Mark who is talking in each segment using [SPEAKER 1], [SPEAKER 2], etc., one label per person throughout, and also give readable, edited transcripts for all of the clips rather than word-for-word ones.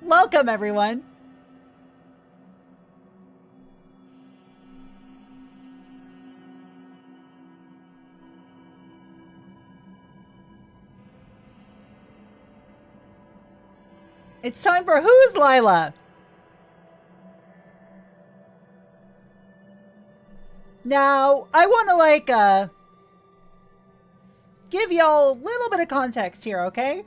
[SPEAKER 1] Welcome, everyone. It's time for Who's Lila? Now, I want to, give y'all a little bit of context here, okay?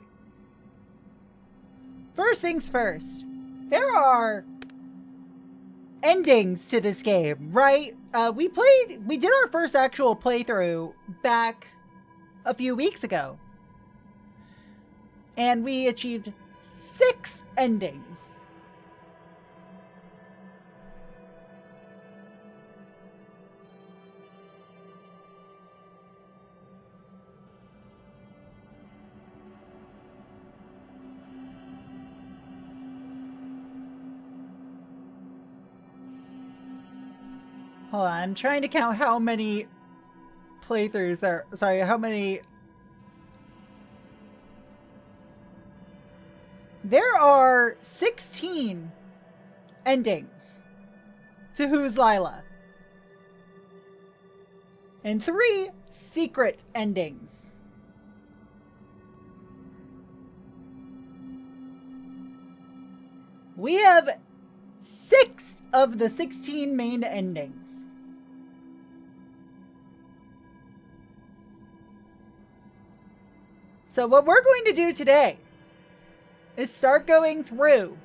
[SPEAKER 1] First things first. There are endings to this game, right? We did our first actual playthrough back a few weeks ago. And we achieved 6 endings. Hold on, I'm trying to count how many playthroughs there. Sorry, how many. There are 16 endings to Who's Lila. And 3 secret endings. We have 6 of the 16 main endings. So what we're going to do today is start going through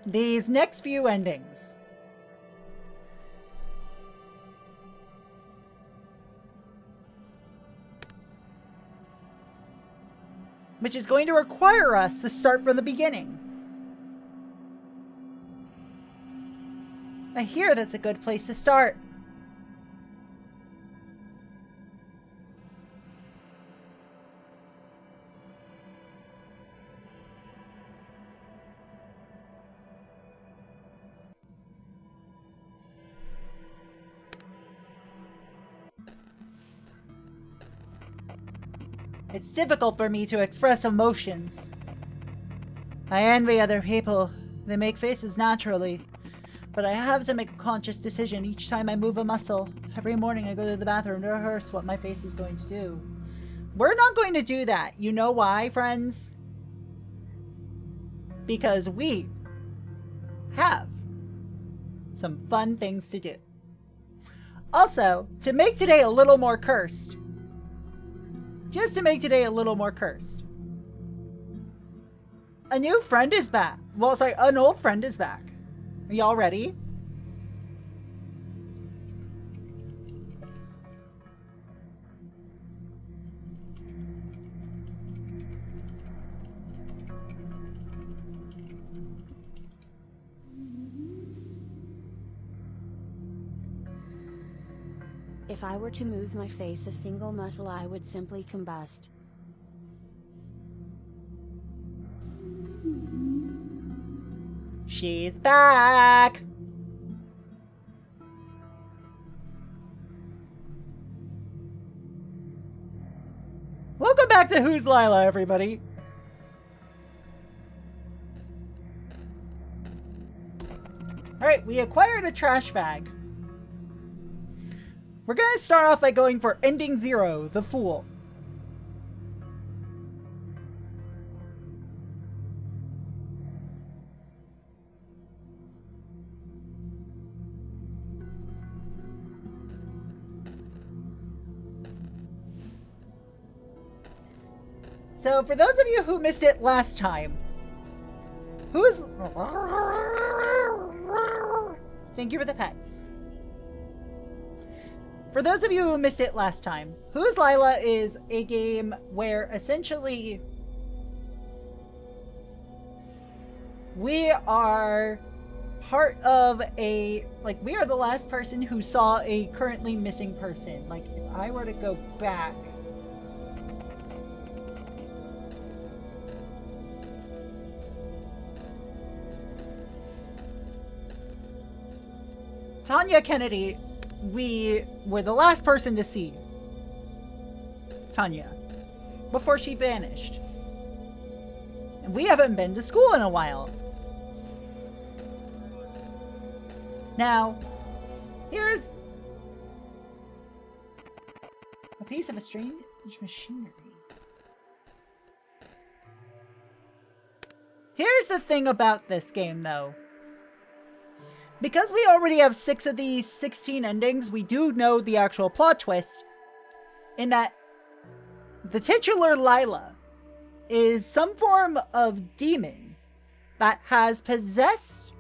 [SPEAKER 1] these next few endings. Which is going to require us to start from the beginning. I hear that's a good place to start. It's difficult for me to express emotions. I envy other people. They make faces naturally. But I have to make a conscious decision each time I move a muscle. Every morning I go to the bathroom to rehearse what my face is going to do. We're not going to do that. You know why, friends? Because we have some fun things to do. Also, to make today a little more cursed. Just to make today a little more cursed. A new friend is back. Well, sorry, an old friend is back. Are y'all ready?
[SPEAKER 2] If I were to move my face a single muscle, I would simply combust.
[SPEAKER 1] She's back! Welcome back to Who's Lila, everybody! Alright, we acquired a trash bag. We're gonna start off by going for Ending 0, the Fool. So, for those of you who missed it last time, who's... Thank you for the pets. For those of you who missed it last time, Who's Lila is a game where essentially we are part of a, like, we are the last person who saw a currently missing person. Like, if I were to go back, Tanya Kennedy, we were the last person to see Tanya before she vanished. And we haven't been to school in a while. Now, here's a piece of a strange machinery. Here's the thing about this game, though. Because we already have 6 of these 16 endings, we do know the actual plot twist. In that, the titular Lila is some form of demon that has possessed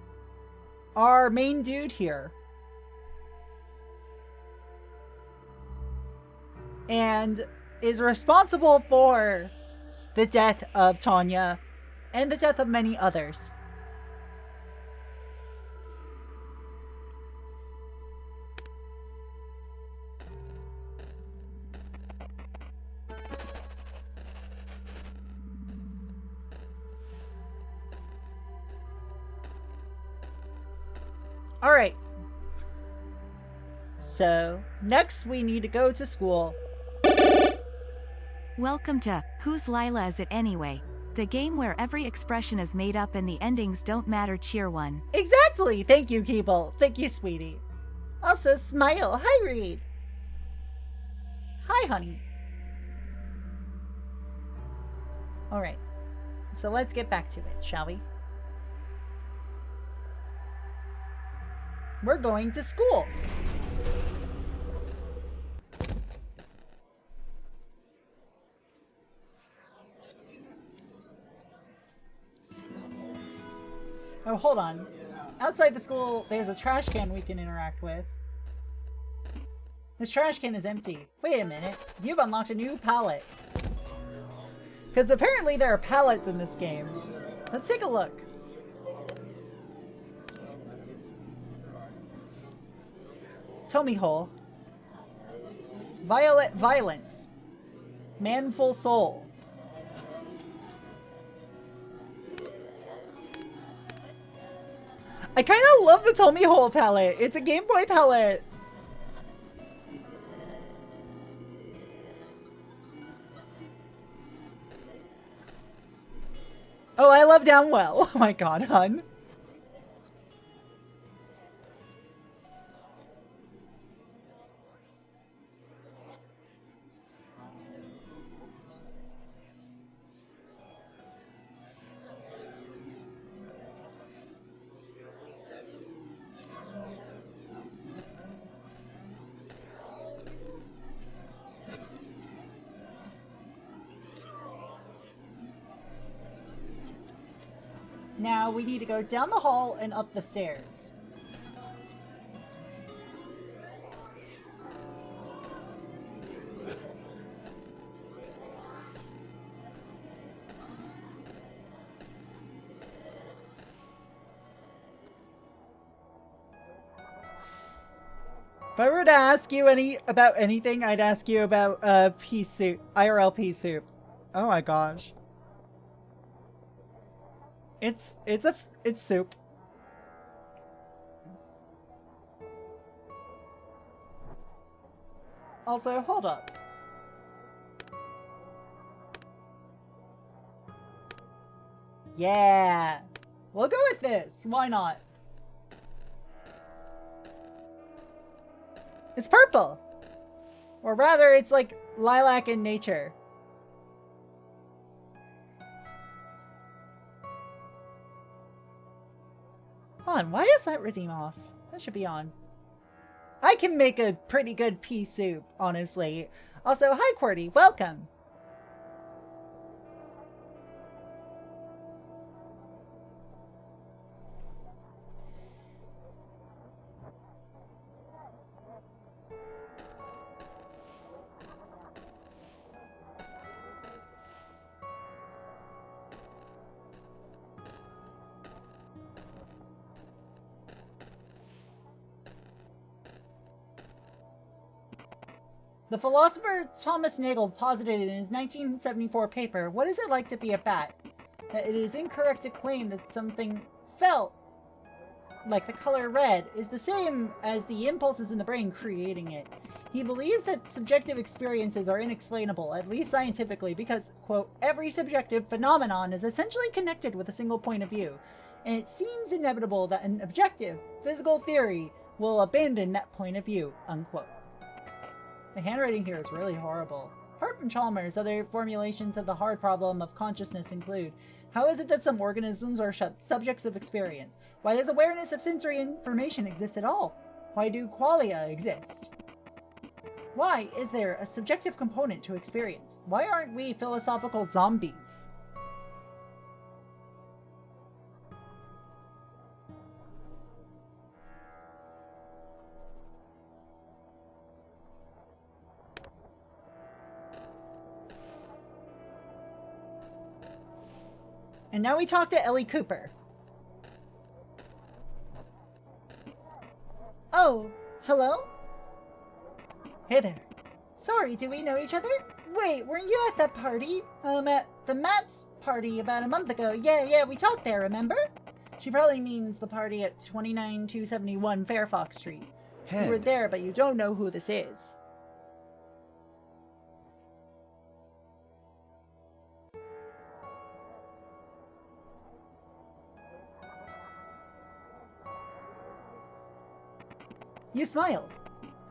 [SPEAKER 1] our main dude here. And is responsible for the death of Tanya and the death of many others. Alright. So, next we need to go to school.
[SPEAKER 3] Welcome to Whose Lila Is It Anyway? The game where every expression is made up and the endings don't matter. Cheer 1.
[SPEAKER 1] Exactly! Thank you, Keeble. Thank you, sweetie. Also, smile. Hi, Reed. Hi, honey. Alright. So let's get back to it, shall we? We're going to school. Oh, hold on. Outside the school, there's a trash can we can interact with. This trash can is empty. Wait a minute. You've unlocked a new pallet. Because apparently there are pallets in this game. Let's take a look. Tummy hole. Violet violence. Manful soul. I kind of love the Tummy hole palette. It's a Game Boy palette. Oh, I love Downwell. Oh my god, hun. Now we need to go down the hall and up the stairs. If I were to ask you about anything, I'd ask you about pea soup, IRL pea soup. Oh my gosh. It's soup. Also, hold up. Yeah. We'll go with this. Why not? It's purple. Or rather, it's like lilac in nature. Hold on, why is that redeem off? That should be on. I can make a pretty good pea soup, honestly. Also, hi QWERTY, welcome! The philosopher Thomas Nagel posited in his 1974 paper, "What is it like to be a bat?" that it is incorrect to claim that something felt like the color red, is the same as the impulses in the brain creating it. He believes that subjective experiences are inexplainable, at least scientifically, because, quote, every subjective phenomenon is essentially connected with a single point of view, and it seems inevitable that an objective, physical theory will abandon that point of view, unquote. The handwriting here is really horrible. Apart from Chalmers, other formulations of the hard problem of consciousness include: how is it that some organisms are subjects of experience? Why does awareness of sensory information exist at all? Why do qualia exist? Why is there a subjective component to experience? Why aren't we philosophical zombies? And now we talk to Ellie Cooper. Oh, hello? Hey there. Sorry, do we know each other? Wait, weren't you at that party? At the Matt's party about a month ago. Yeah, we talked there, remember? She probably means the party at 29271 Fairfax Street.
[SPEAKER 4] Hey.
[SPEAKER 1] You were there, but you don't know who this is. You smiled.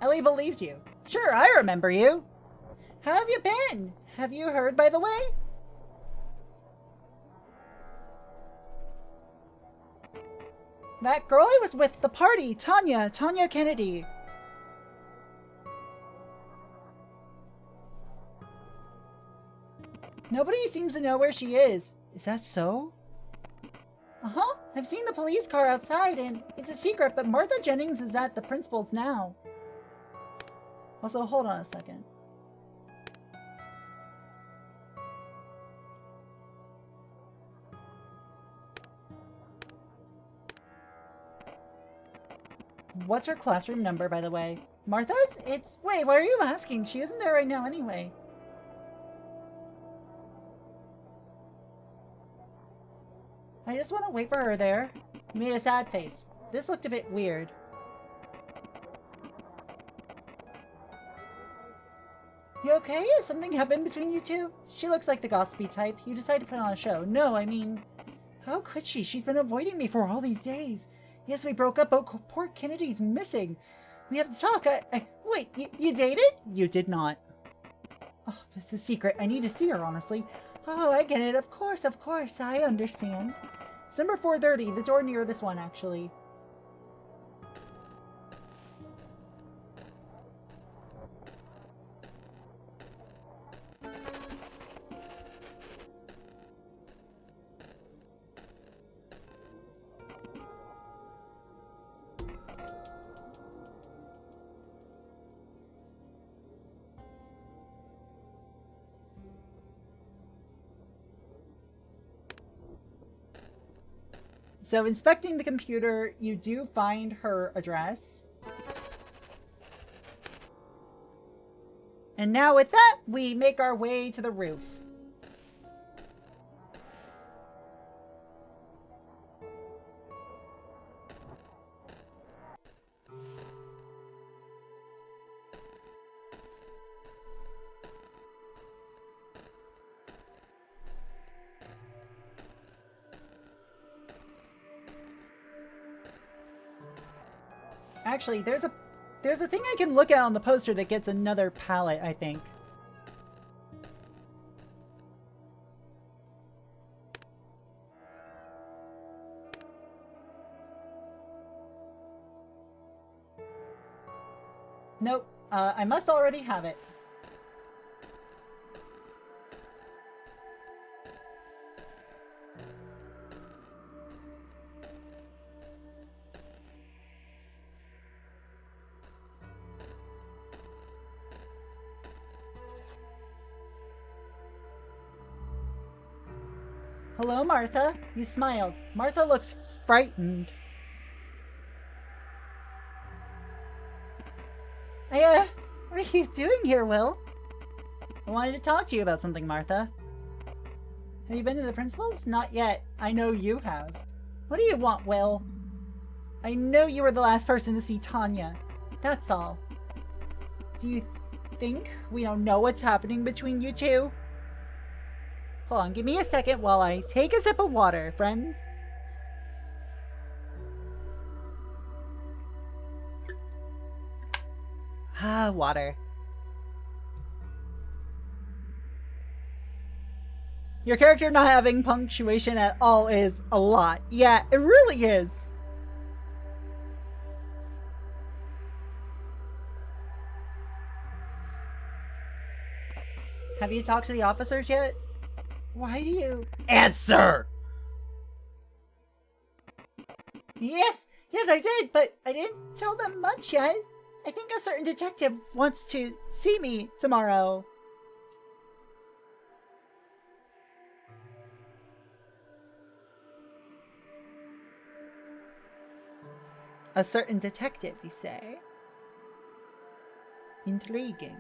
[SPEAKER 1] Ellie believes you. Sure, I remember you. How have you been? Have you heard, by the way? That girl I was with at the party, Tanya Kennedy. Nobody seems to know where she is. Is that so? Uh-huh. I've seen the police car outside, and it's a secret, but Martha Jennings is at the principal's now. Also, hold on a second. What's her classroom number, by the way? Martha's? It's... Wait, why are you asking? She isn't there right now anyway. I just want to wait for her there. You made a sad face. This looked a bit weird. You okay? Has something happened between you two? She looks like the gossipy type. You decided to put on a show. No, I mean... How could she? She's been avoiding me for all these days. Yes, we broke up, but poor Kennedy's missing. We have to talk. Wait, you dated? You did not. Oh, it's a secret. I need to see her, honestly. Oh, I get it. Of course, I understand. It's number 430, the door near this one, actually. So, inspecting the computer, you do find her address. And now with that, we make our way to the roof. Actually, there's a thing I can look at on the poster that gets another palette, I think. Nope, I must already have it. Hello, Martha. You smiled. Martha looks frightened. What are you doing here, Will? I wanted to talk to you about something, Martha. Have you been to the principal's? Not yet. I know you have. What do you want, Will? I knew you were the last person to see Tanya. That's all. Do you think we don't know what's happening between you two? Hold on, give me a second while I take a sip of water, friends. Water. Your character not having punctuation at all is a lot. Yeah, it really is. Have you talked to the officers yet? Why do you... Answer! Yes, I did, but I didn't tell them much yet. I think a certain detective wants to see me tomorrow. A certain detective, you say? Intriguing.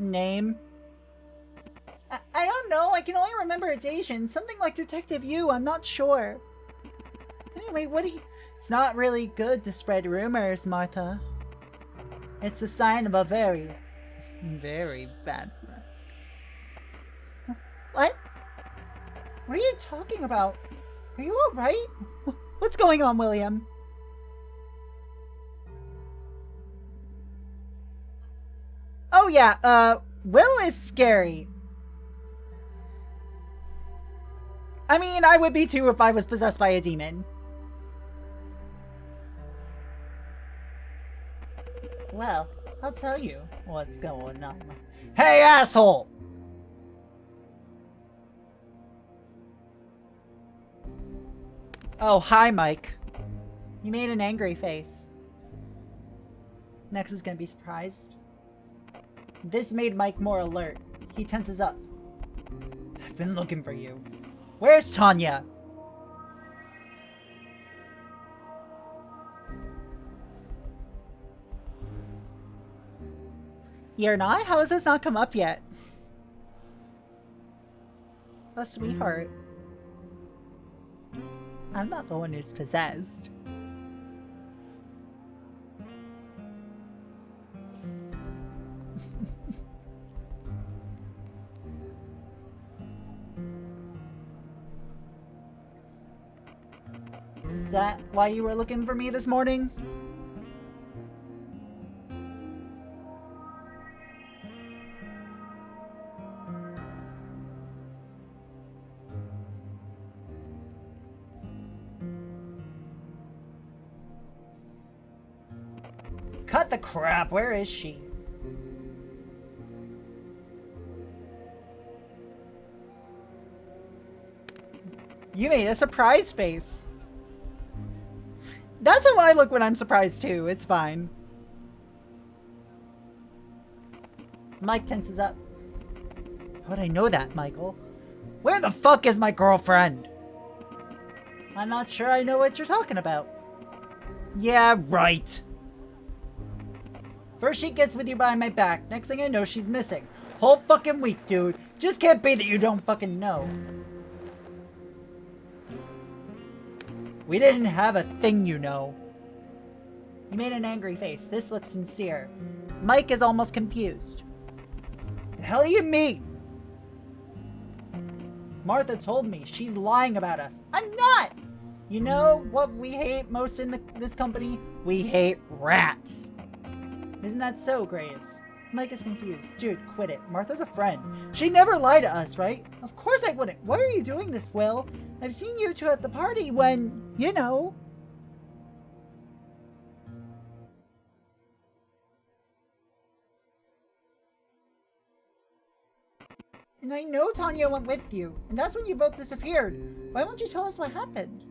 [SPEAKER 1] Name? I don't know. I can only remember it's Asian. Something like Detective Yu. I'm not sure. Anyway, what do you... It's not really good to spread rumors, Martha. It's a sign of a very, very bad friend. What? What are you talking about? Are you alright? What's going on, William? Oh yeah, Will is scary. I mean, I would be too if I was possessed by a demon. Well, I'll tell you what's going on. Hey, asshole! Oh, hi, Mike. You made an angry face. Next is gonna be surprised. This made Mike more alert. He tenses up. I've been looking for you. Where's Tanya? You're not? How has this not come up yet? Oh, sweetheart. I'm not the one who's possessed. Is that why you were looking for me this morning? Cut the crap, where is she? You made a surprise face. That's how I look when I'm surprised too, it's fine. Mike tenses up. How'd I know that, Michael? Where the fuck is my girlfriend? I'm not sure I know what you're talking about. Yeah, right. First she gets with you behind my back. Next thing I know, she's missing. Whole fucking week, dude. Just can't be that you don't fucking know. We didn't have a thing, you know. You made an angry face. This looks sincere. Mike is almost confused. The hell do you mean? Martha told me she's lying about us. I'm not! You know what we hate most in this company? We hate rats. Isn't that so, Graves? Mike is confused. Dude, quit it. Martha's a friend. She'd never lie to us, right? Of course I wouldn't. Why are you doing this, Will? I've seen you two at the party when, you know. And I know Tanya went with you, and that's when you both disappeared. Why won't you tell us what happened?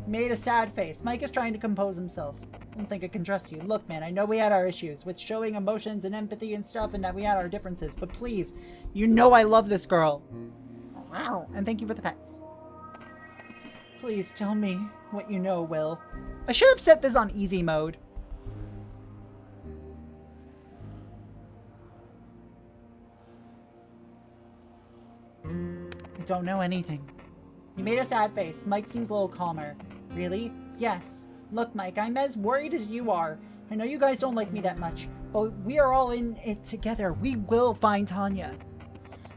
[SPEAKER 1] Made a sad face. Mike is trying to compose himself. I don't think I can trust you. Look, man, I know we had our issues with showing emotions and empathy and stuff, and that we had our differences, but please, you know I love this girl. Wow. And thank you for the pets. Please tell me what you know, Will. I should have set this on easy mode. don't know anything. You made a sad face. Mike seems a little calmer. Really? Yes. Look, Mike, I'm as worried as you are. I know you guys don't like me that much, but we are all in it together. We will find Tanya.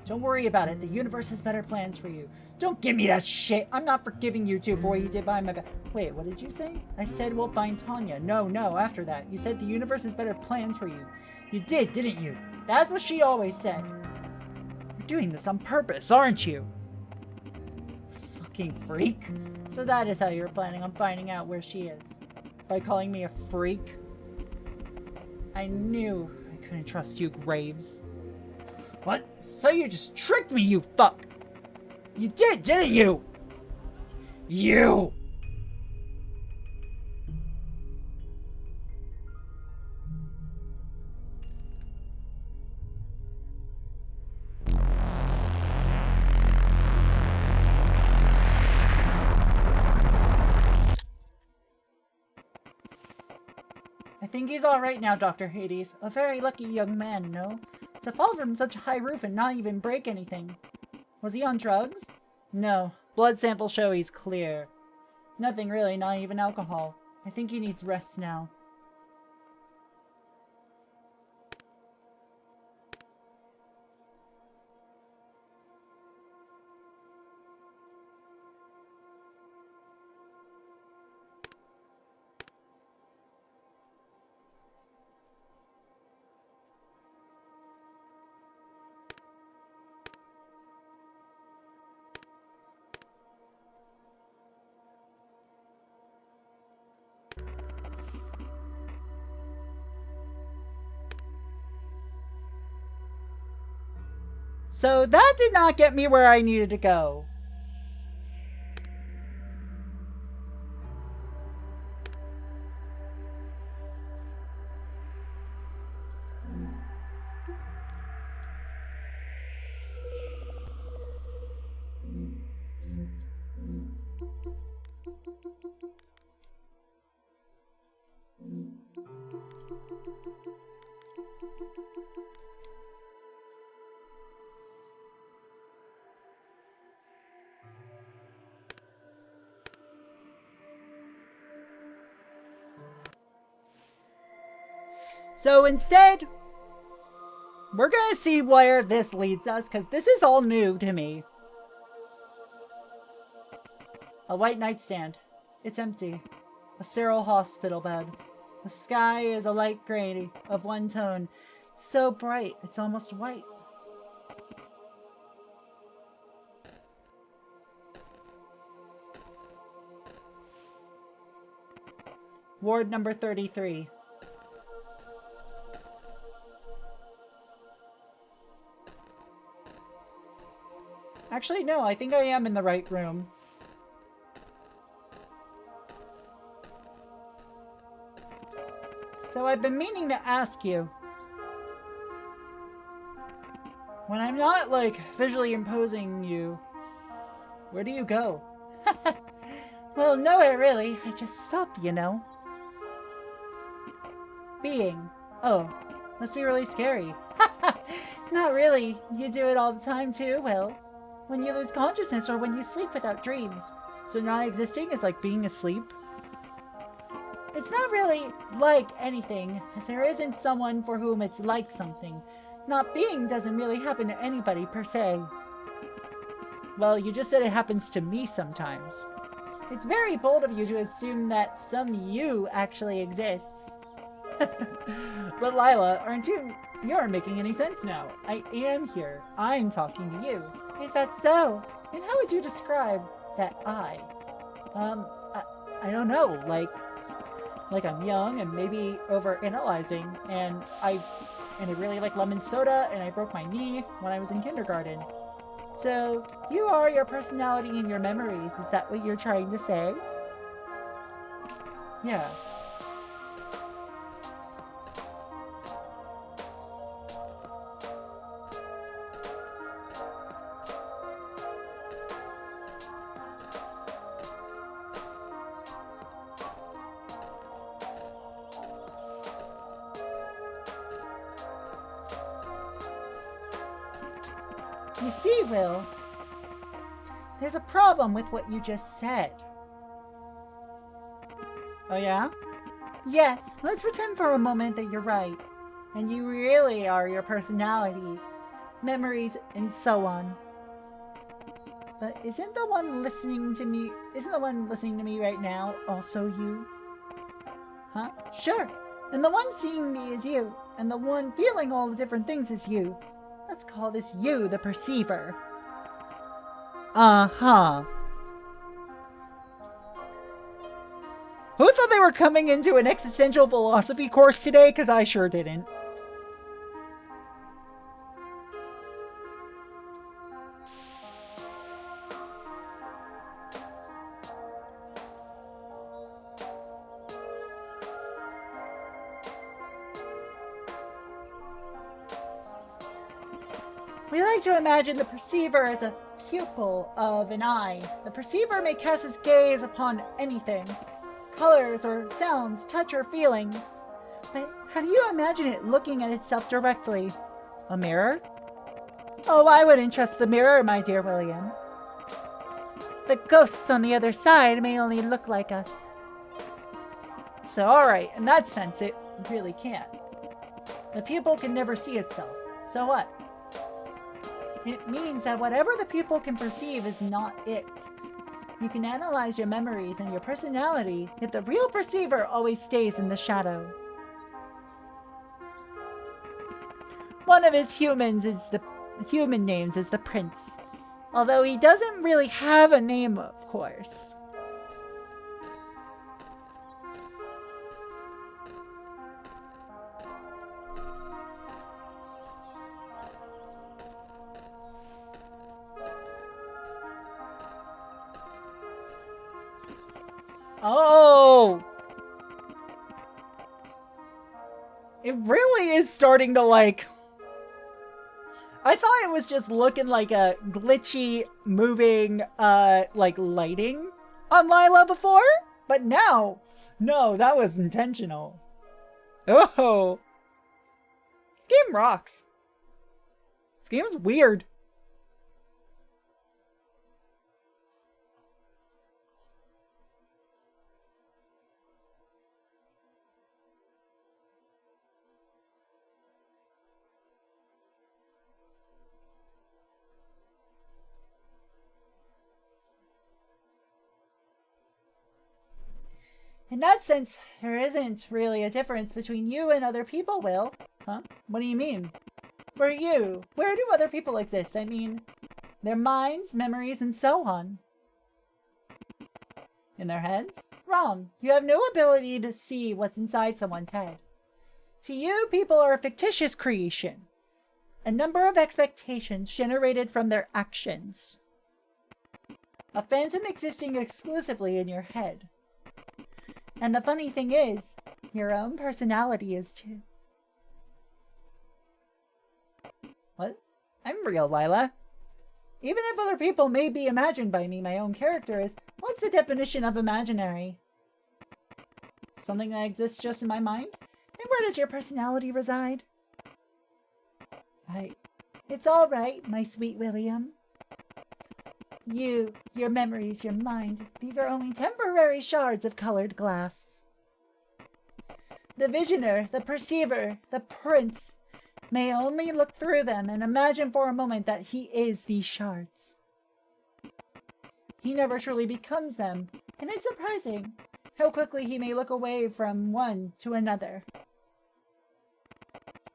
[SPEAKER 1] Don't worry about it. The universe has better plans for you. Don't give me that shit. I'm not forgiving you two for what you did behind my back. Wait, what did you say? I said we'll find Tanya. No, after that. You said the universe has better plans for you. You did, didn't you? That's what she always said. You're doing this on purpose, aren't you? Fucking freak. So that is how you're planning on finding out where she is. By calling me a freak? I knew I couldn't trust you, Graves. What? So you just tricked me, you fuck! You did, didn't you? You! I think he's alright now, Dr. Hades. A very lucky young man, no? To fall from such a high roof and not even break anything. Was he on drugs? No. Blood samples show he's clear. Nothing really, not even alcohol. I think he needs rest now. So that did not get me where I needed to go. So instead, we're gonna see where this leads us, because this is all new to me. A white nightstand. It's empty. A sterile hospital bed. The sky is a light gray of one tone. So bright, it's almost white. Ward number 33. Actually, no, I think I am in the right room. So I've been meaning to ask you. When I'm not, like, visually imposing you, where do you go? Well, nowhere really. I just stop, you know. Being. Oh, must be really scary. Not really. You do it all the time too, well. When you lose consciousness or when you sleep without dreams. So not existing is like being asleep. It's not really like anything, as there isn't someone for whom it's like something. Not being doesn't really happen to anybody per se. Well, you just said it happens to me sometimes. It's very bold of you to assume that some you actually exists. But Lila, aren't you? You aren't making any sense now. I am here. I'm talking to you. Is that so? And how would you describe that I? I don't know. Like I'm young and maybe overanalyzing, and I really like lemon soda, and I broke my knee when I was in kindergarten. So you are your personality and your memories. Is that what you're trying to say? Yeah. You see, Will, There's a problem with what you just said. Oh yeah? Yes, let's pretend for a moment that you're right. And you really are your personality, memories, and so on. But isn't the one listening to me right now also you? Huh? Sure. And the one seeing me is you, and the one feeling all the different things is you. Let's call this you, the perceiver. Uh-huh. Who thought they were coming into an existential philosophy course today? Because I sure didn't. We like to imagine the perceiver as a pupil of an eye. The perceiver may cast his gaze upon anything. Colors or sounds, touch or feelings. But how do you imagine it looking at itself directly? A mirror? Oh, I wouldn't trust the mirror, my dear William. The ghosts on the other side may only look like us. So alright, in that sense it really can't. The pupil can never see itself. So what? It means that whatever the pupil can perceive is not it. You can analyze your memories and your personality, yet the real perceiver always stays in the shadow. One of his human names is the Prince, although he doesn't really have a name, of course. Oh! It really is starting to like... I thought it was just looking like a glitchy, moving, like lighting on Lila before, but now, no, that was intentional. Oh! This game rocks. This game is weird. In that sense, there isn't really a difference between you and other people, Will. Huh? What do you mean? For you, where do other people exist? I mean, their minds, memories, and so on. In their heads? Wrong. You have no ability to see what's inside someone's head. To you, people are a fictitious creation. A number of expectations generated from their actions. A phantom existing exclusively in your head. And the funny thing is, your own personality is too. What? I'm real, Lila. Even if other people may be imagined by me, my own character is. What's the definition of imaginary? Something that exists just in my mind? Then where does your personality reside? It's all right, my sweet William. You, your memories, your mind, these are only temporary shards of colored glass. The visioner, the perceiver, the prince, may only look through them and imagine for a moment that he is these shards. He never truly becomes them, and it's surprising how quickly he may look away from one to another.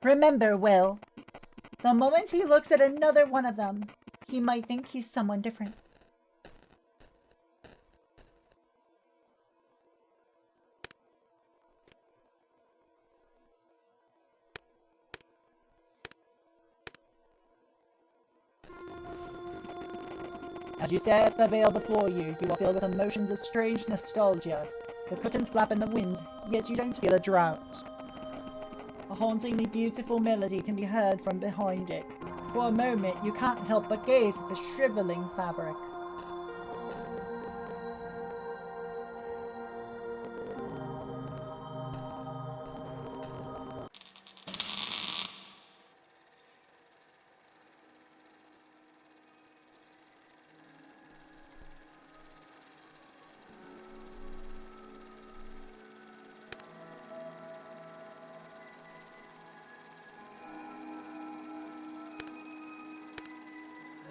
[SPEAKER 1] Remember, Will, the moment he looks at another one of them, he might think he's someone different. As you stare at the veil before you, you are filled with emotions of strange nostalgia. The curtains flap in the wind, yet you don't feel a drought. A hauntingly beautiful melody can be heard from behind it. For a moment, you can't help but gaze at the shriveling fabric.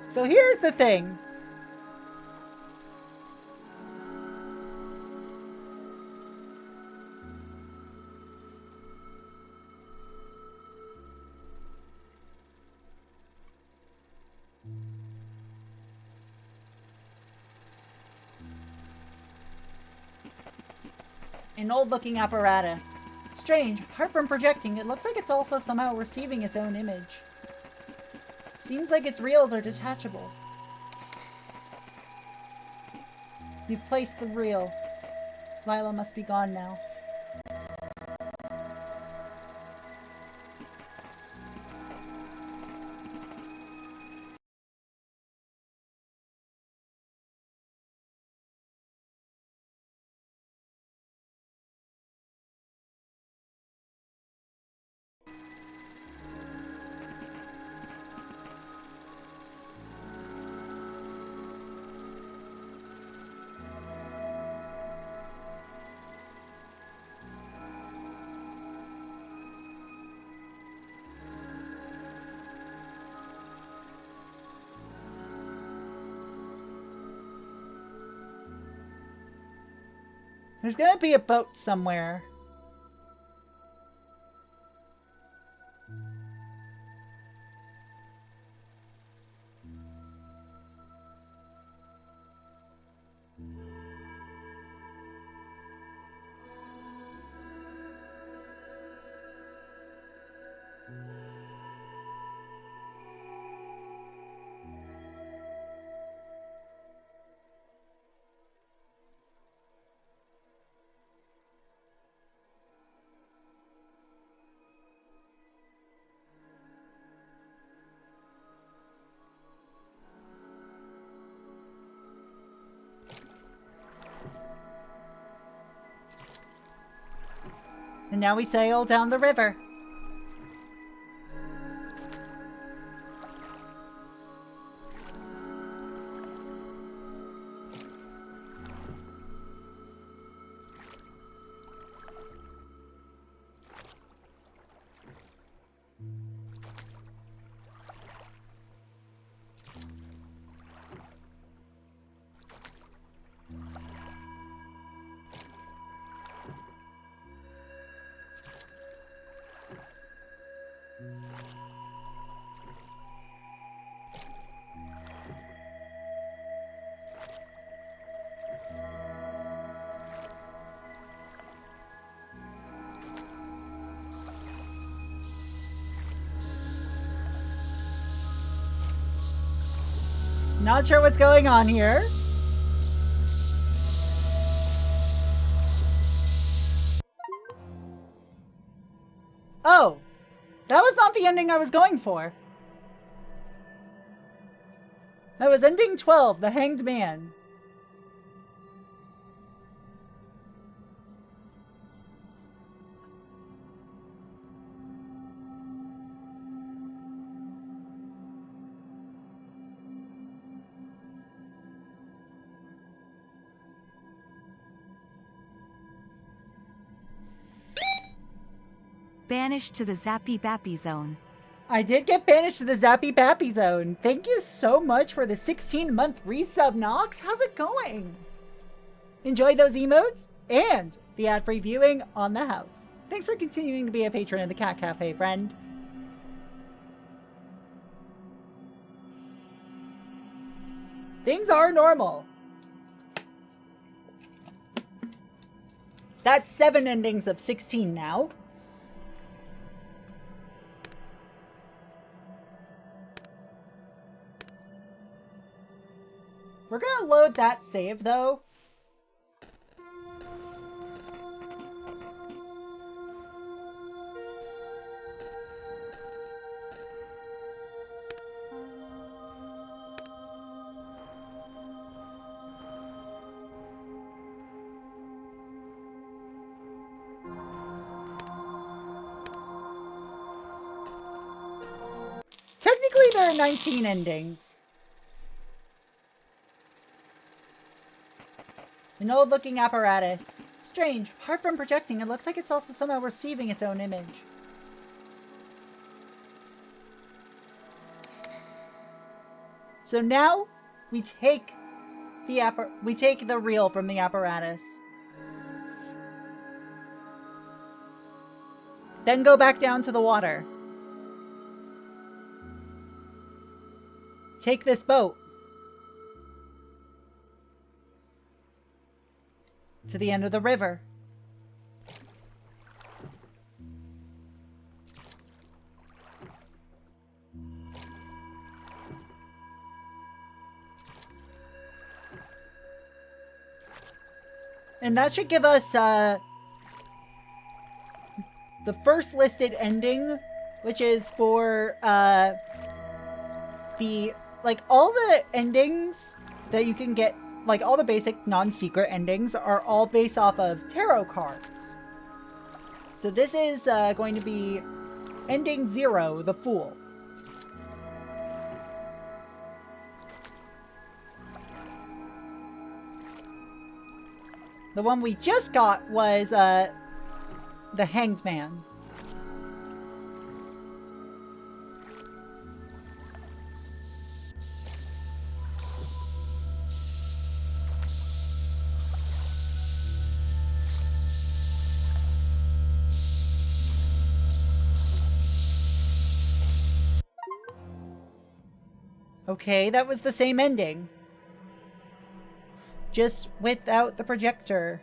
[SPEAKER 1] So here's the thing. An old-looking apparatus. Strange, apart from projecting, it looks like it's also somehow receiving its own image. Seems like its reels are detachable. You've placed the reel. Lila must be gone now. There's gonna be a boat somewhere. And now we sail down the river. Not sure what's going on here. Oh, that was not the ending I was going for. That was ending 12, the Hanged Man.
[SPEAKER 3] Banished to the Zappy Bappy Zone.
[SPEAKER 1] I did get banished to the Zappy Bappy Zone. Thank you so much for the 16-month resub, Nox. How's it going? Enjoy those emotes and the ad-free viewing on the house. Thanks for continuing to be a patron of the Cat Cafe, friend. Things are normal. That's 7 endings of 16 now. We're gonna load that save, though. Technically, there are 19 endings. An old-looking apparatus. Strange. Apart from projecting, it looks like it's also somehow receiving its own image. So now we take the reel from the apparatus. Then go back down to the water. Take this boat to the end of the river. And that should give us the first listed ending, which is for all the endings that you can get, like all the basic non-secret endings are all based off of tarot cards. So this is going to be ending 0, the Fool. The one we just got was the Hanged Man. Okay, that was the same ending. Just without the projector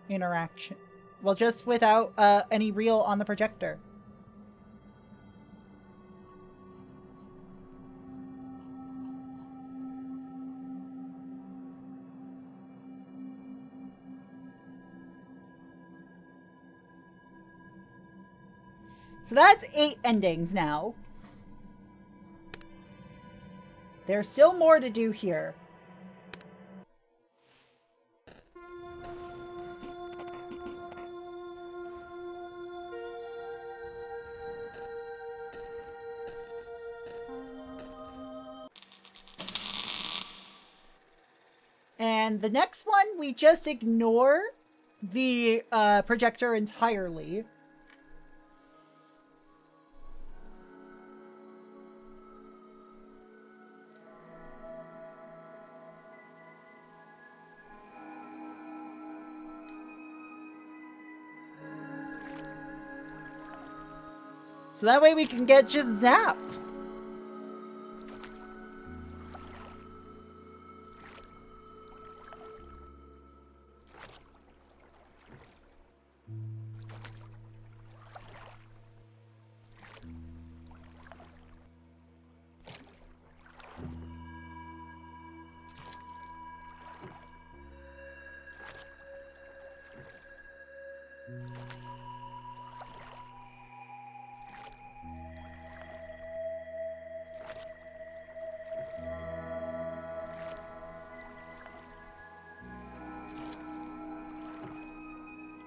[SPEAKER 1] interaction. Well, just without any reel on the projector. So that's 8 endings now. There's still more to do here. And the next one, we just ignore the projector entirely. So that way we can get just zapped.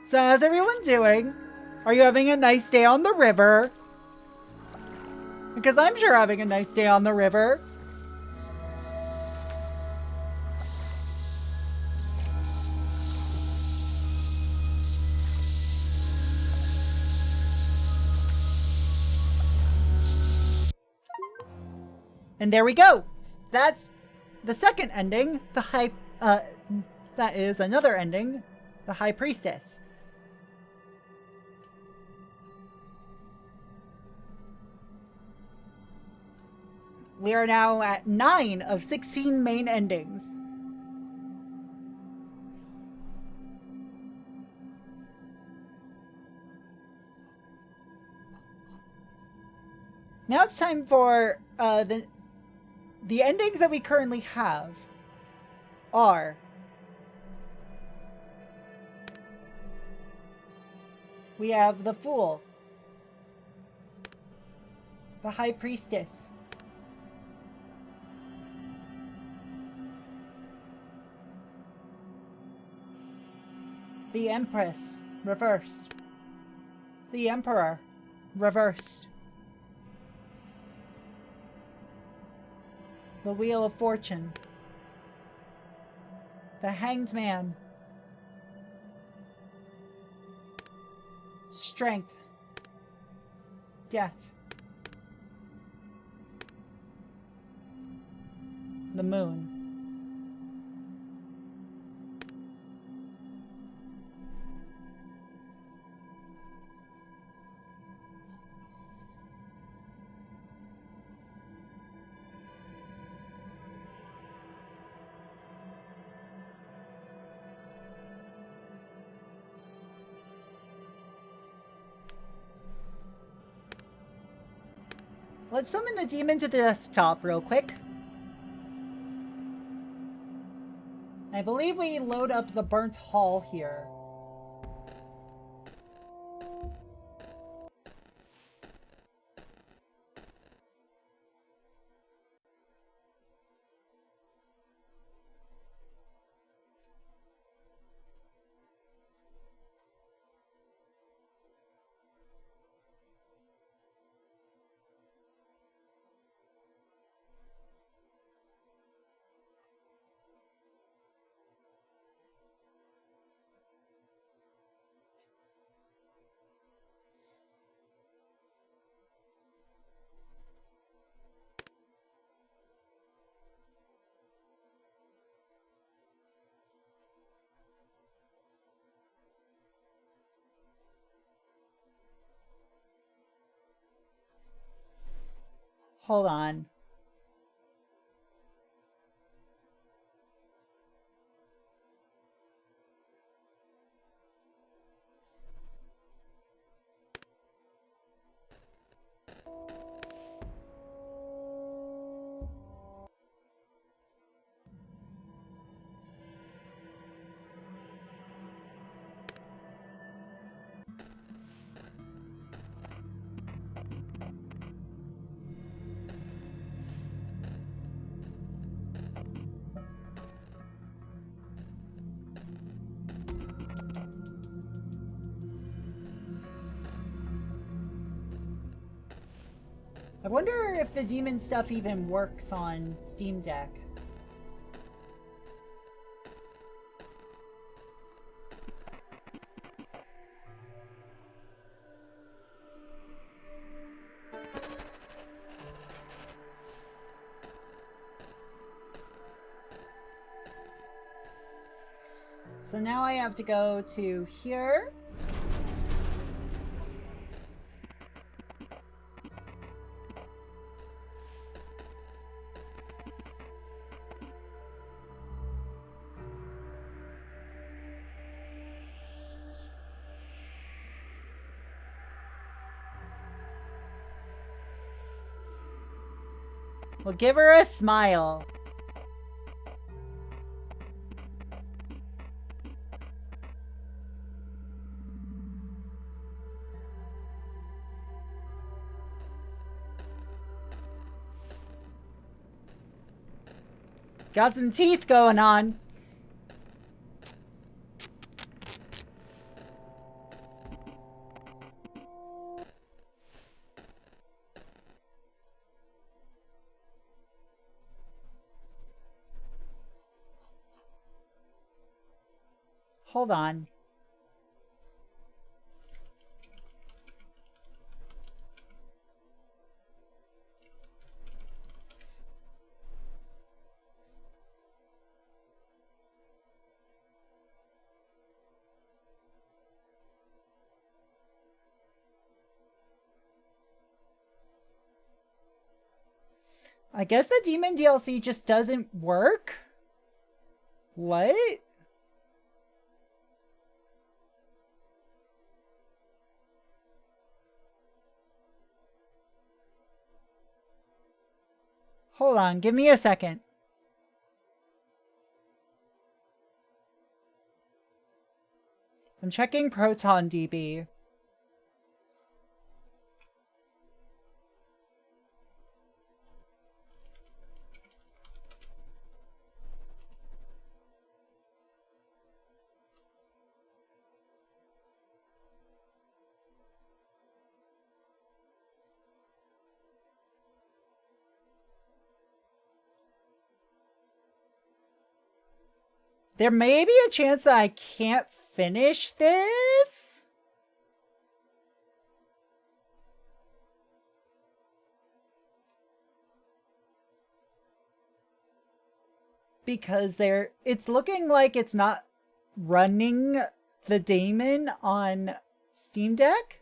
[SPEAKER 1] So how's everyone doing? Are you having a nice day on the river? Because I'm sure having a nice day on the river. And there we go. That's the second ending. That is another ending. The High Priestess. We are now at 9 of 16 main endings. Now it's time for the endings that we currently have are we have the Fool, the High Priestess, the Empress, reversed. The Emperor, reversed. The Wheel of Fortune. The Hanged Man. Strength. Death. the moon. Let's summon the demon to the desktop real quick. I believe we load up the burnt hall here. Hold on. I wonder if the demon stuff even works on Steam Deck. So now I have to go to here. We'll give her a smile. Got some teeth going on. Hold on. I guess the demon DLC just doesn't work? What? Hold on, give me a second. I'm checking Proton DB. There may be a chance that I can't finish this. because it's looking like it's not running the daemon on Steam Deck.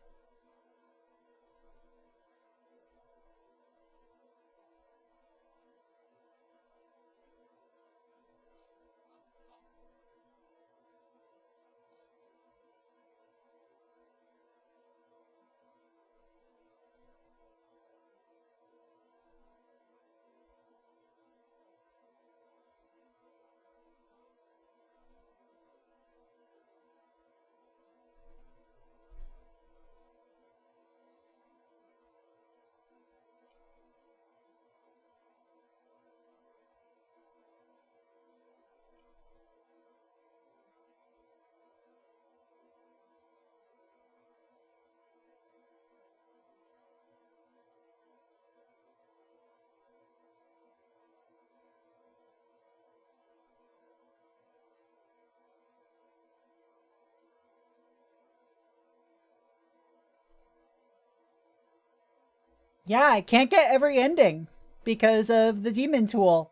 [SPEAKER 1] Yeah, I can't get every ending because of the demon tool.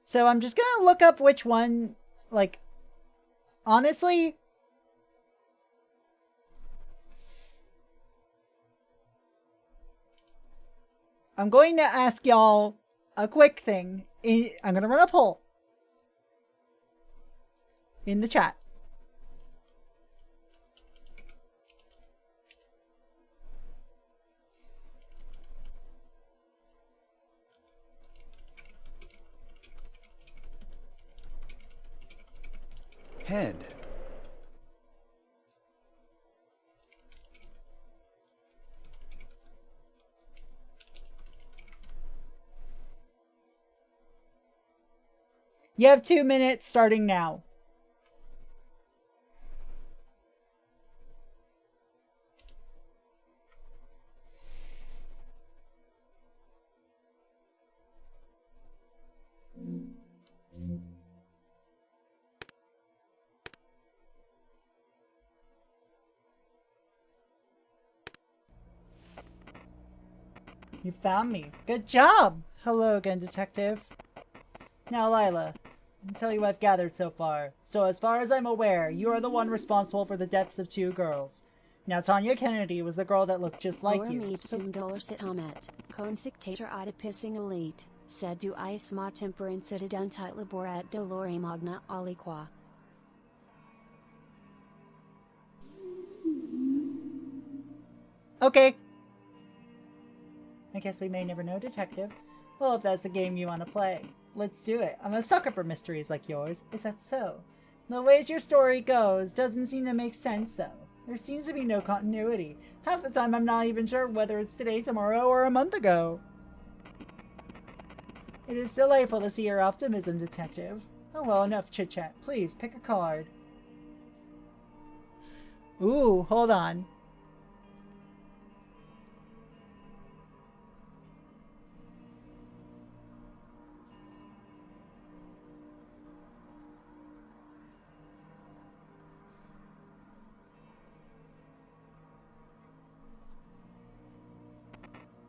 [SPEAKER 1] So I'm just gonna look up which one, like, honestly, I'm going to ask y'all a quick thing. I'm gonna run a poll in the chat.
[SPEAKER 4] Head.
[SPEAKER 1] You have 2 minutes starting now. You found me. Good job! Hello again, detective. Now, Lila, I'll tell you what I've gathered so far. So as far as I'm aware, you are the one responsible for the deaths of 2 girls. Now, Tanya Kennedy was the girl that looked just like you.
[SPEAKER 2] Consectator Oedipusing elite, said du is ma temperance identit laborat dolore magna aliqua.
[SPEAKER 1] Okay. I guess we may never know, detective. Well, if that's the game you want to play, let's do it. I'm a sucker for mysteries like yours. Is that so? The ways your story goes doesn't seem to make sense, though. There seems to be no continuity. Half the time I'm not even sure whether it's today, tomorrow, or a month ago. It is delightful to see your optimism, detective. Oh well, enough chit-chat. Please, pick a card. Ooh, hold on.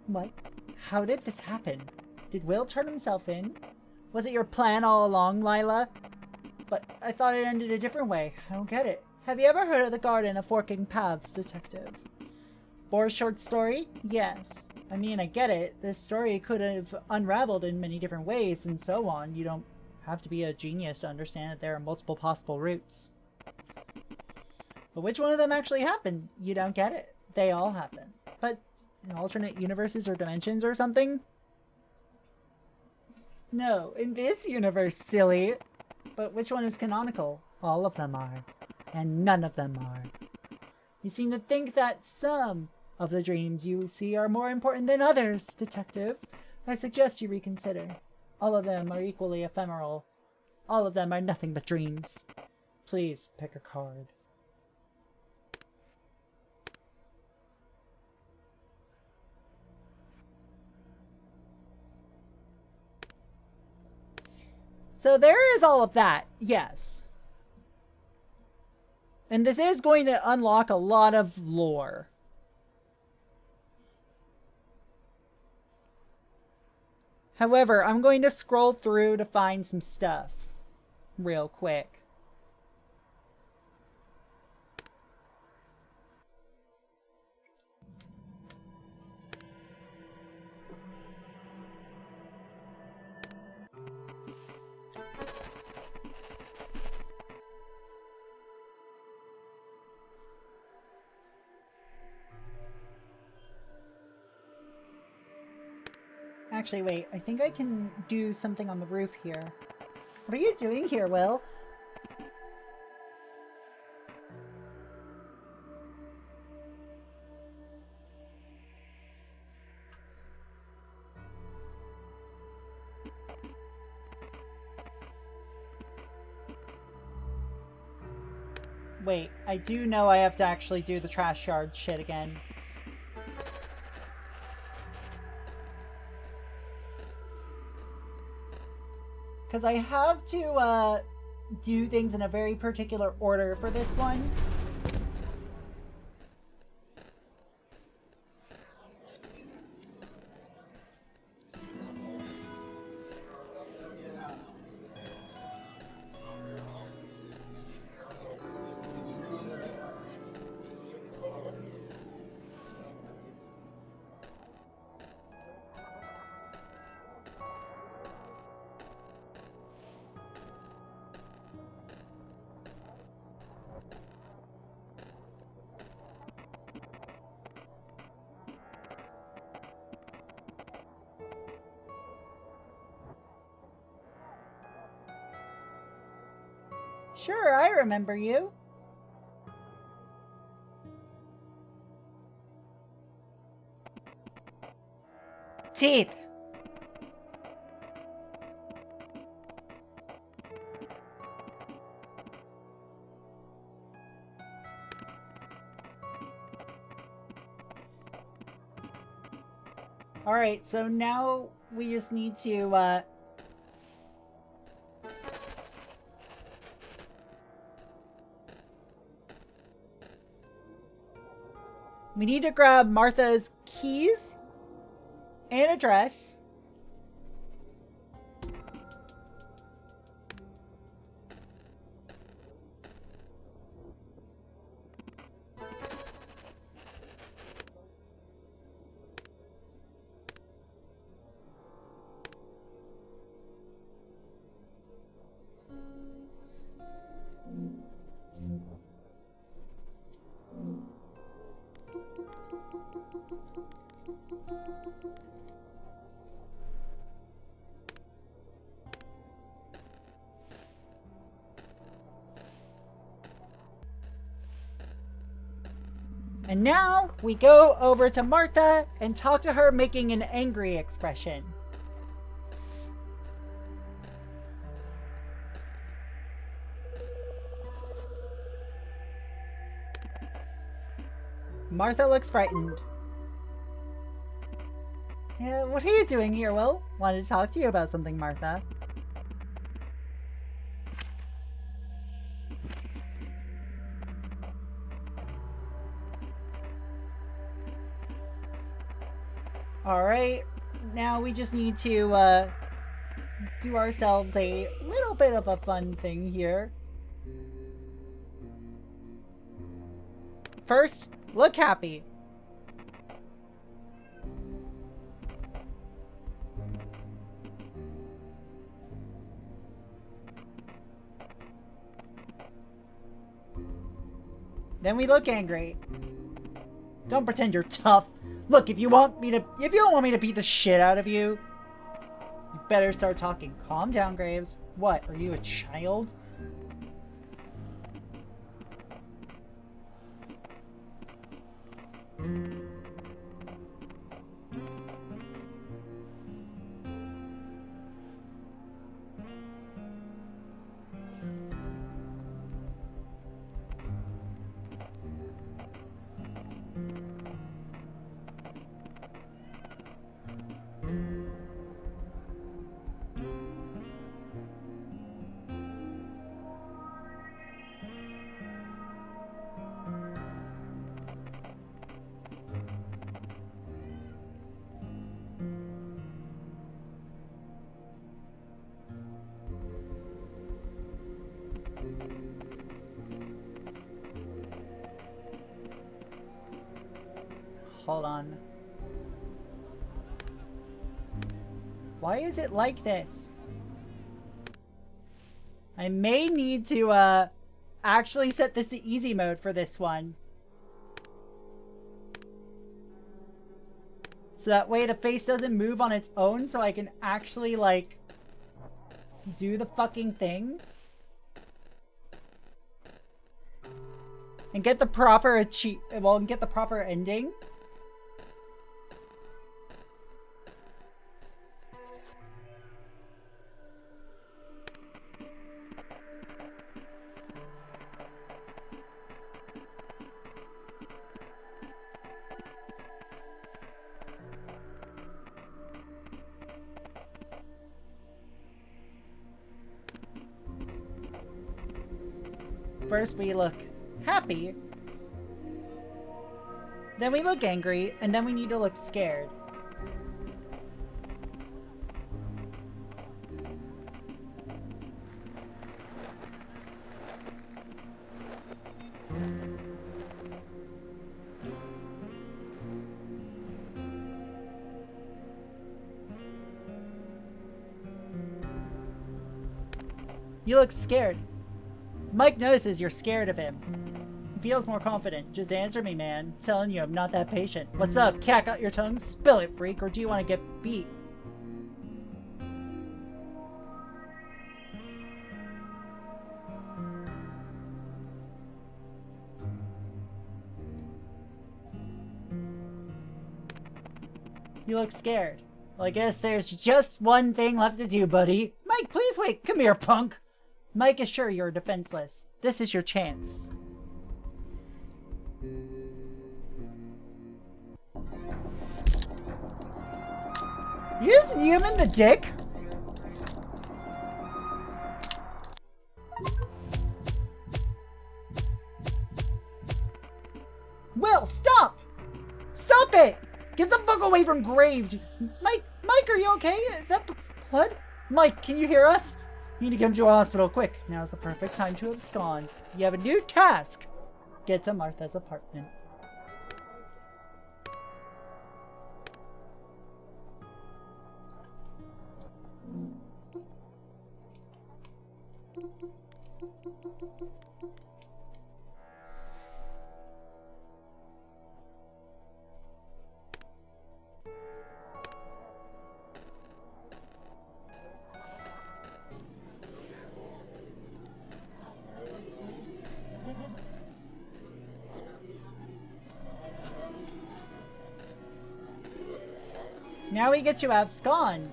[SPEAKER 1] What? How did this happen? Did Will turn himself in? Was it your plan all along, Lila? But I thought it ended a different way. I don't get it. Have you ever heard of the Garden of Forking Paths, detective? Boar's short story? Yes. I mean, I get it. This story could have unraveled in many different ways and so on. You don't have to be a genius to understand that there are multiple possible routes. But which one of them actually happened? You don't get it. They all happen. But in alternate universes or dimensions or something? No, in this universe, silly. But which one is canonical? All of them are. And none of them are. You seem to think that some of the dreams you see are more important than others, detective. I suggest you reconsider. All of them are equally ephemeral. All of them are nothing but dreams. Please pick a card. So there is all of that, yes. And this is going to unlock a lot of lore. However, I'm going to scroll through to find some stuff real quick. Actually, wait. I think I can do something on the roof here. What are you doing here, Will? Wait, I do know I have to actually do the trash yard shit again. Because I have to, do things in a very particular order for this one. Sure, I remember you. Teeth. Alright, so now we just need to, we need to grab Martha's keys and address. And now we go over to Martha and talk to her making an angry expression. Martha looks frightened. Yeah, what are you doing here, Will? Wanted to talk to you about something, Martha. Alright, now we just need to, do ourselves a little bit of a fun thing here. First, look happy. Then we look angry. Don't pretend you're tough. Look, if you don't want me to beat the shit out of you, you better start talking. Calm down, Graves. What, are you a child? Hold on. Why is it like this? I may need to, actually set this to easy mode for this one. So that way the face doesn't move on its own, so I can actually, like, do the fucking thing. And get the proper get the proper ending. First we look happy, then we look angry, and then we need to look scared. You look scared. Mike notices you're scared of him. He feels more confident. Just answer me, man. I'm telling you, I'm not that patient. What's up? Cat got your tongue? Spill it, freak, or do you want to get beat? You look scared. Well, I guess there's just one thing left to do, buddy. Mike, please wait. Come here, punk. Mike is sure you're defenseless. This is your chance. You just knee him in the dick? Will, stop! Stop it! Get the fuck away from Graves! Mike, are you okay? Is that blood? Mike, can you hear us? You need to come to a hospital quick. Now's the perfect time to abscond. You have a new task. Get to Martha's apartment. Now we get to abscond.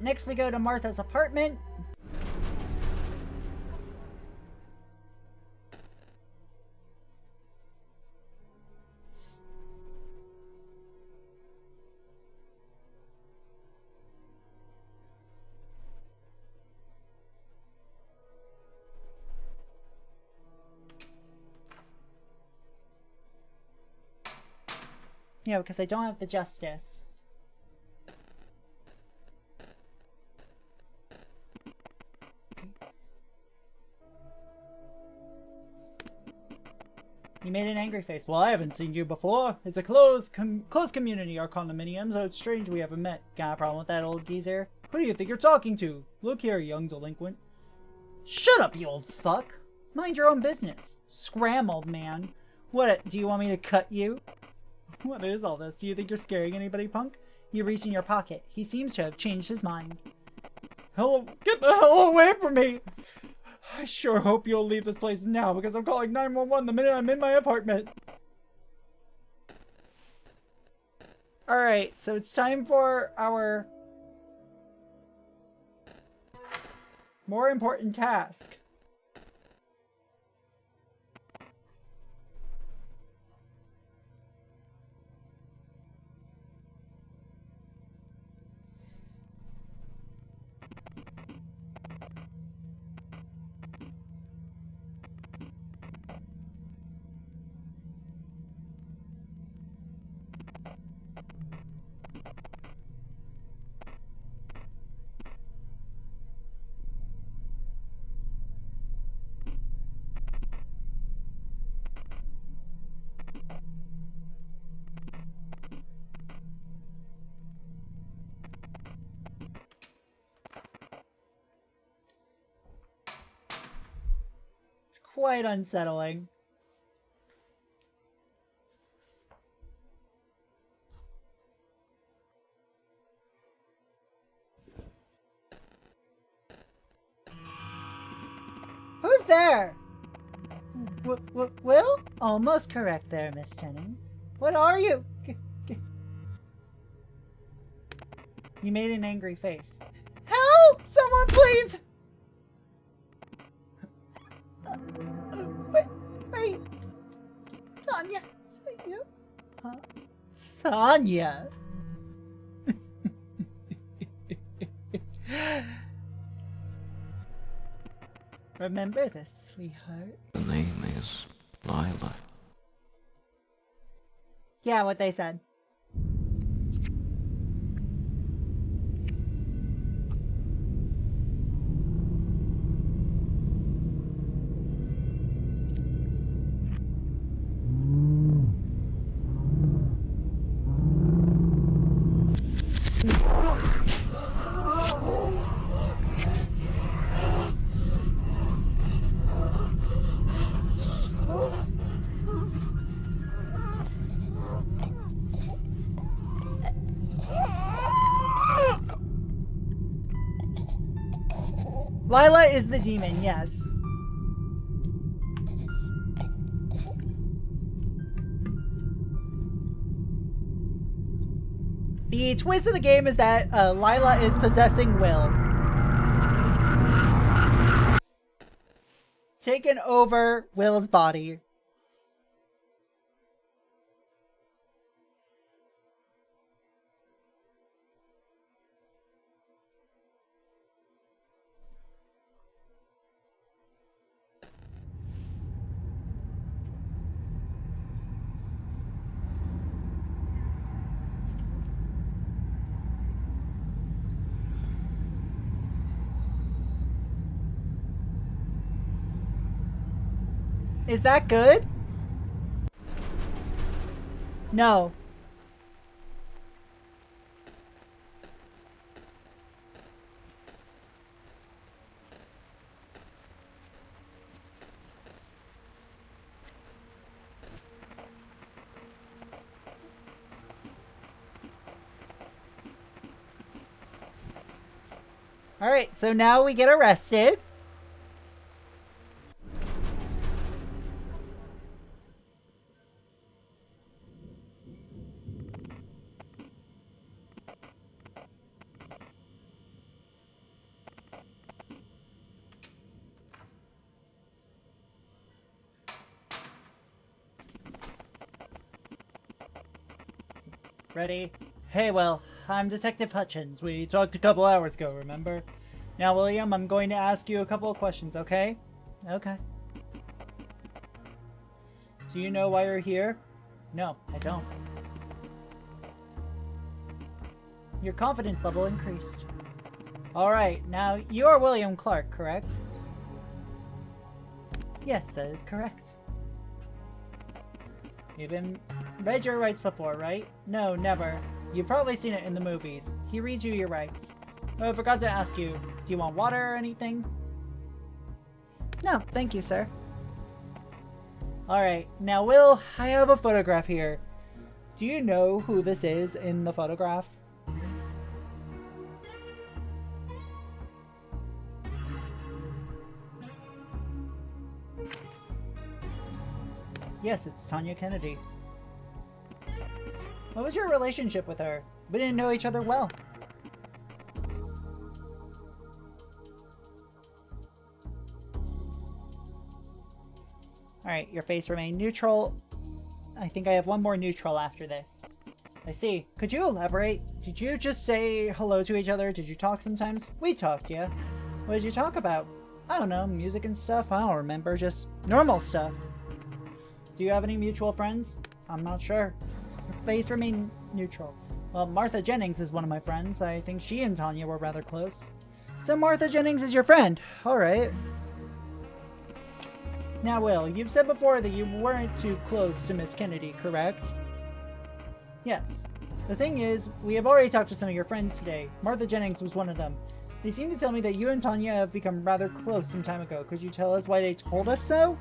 [SPEAKER 1] Next we go to Martha's apartment. Yeah, because I don't have the justice. You made an angry face. Well, I haven't seen you before. It's a closed community, our condominium, so it's strange we haven't met. Got a problem with that old geezer? Who do you think you're talking to? Look here, young delinquent. Shut up, you old fuck. Mind your own business. Scram, old man. What, do you want me to cut you? What is all this? Do you think you're scaring anybody, punk? You reach in your pocket. He seems to have changed his mind. Hello, get the hell away from me! I sure hope you'll leave this place now, because I'm calling 911 the minute I'm in my apartment. Alright, so it's time for our more important task. quite unsettling. Who's there? Will? Almost correct there, Miss Jennings. What are you? You made an angry face. Help! Someone please! Wait. Tanya, is that you? Tanya. Remember this, sweetheart.
[SPEAKER 4] The name is Lila.
[SPEAKER 1] Yeah, what they said. Lila is the demon, yes. The twist of the game is that Lila is possessing Will. Taken over Will's body. Is that good? No. Alright, so now we get arrested. Ready? Hey, Will. I'm Detective Hutchins. We talked a couple hours ago, remember? Now, William, I'm going to ask you a couple of questions, okay? Okay. Do you know why you're here? No, I don't. Your confidence level increased. Alright, now you are William Clark, correct? Yes, that is correct. You've been read your rights before, right? No, never. You've probably seen it in the movies. He reads you your rights. Oh, I forgot to ask you. Do you want water or anything? No, thank you, sir. Alright, now Will, I have a photograph here. Do you know who this is in the photograph? Yes, it's Tanya Kennedy. What was your relationship with her? We didn't know each other well. Alright, your face remained neutral. I think I have one more neutral after this. I see. Could you elaborate? Did you just say hello to each other? Did you talk sometimes? We talked, yeah. What did you talk about? I don't know, music and stuff. I don't remember, just normal stuff. Do you have any mutual friends? I'm not sure. Her face remained neutral. Well, Martha Jennings is one of my friends. I think she and Tanya were rather close. So Martha Jennings is your friend. Alright. Now, Will, you've said before that you weren't too close to Miss Kennedy, correct? Yes. The thing is, we have already talked to some of your friends today. Martha Jennings was one of them. They seem to tell me that you and Tanya have become rather close some time ago. Could you tell us why they told us so?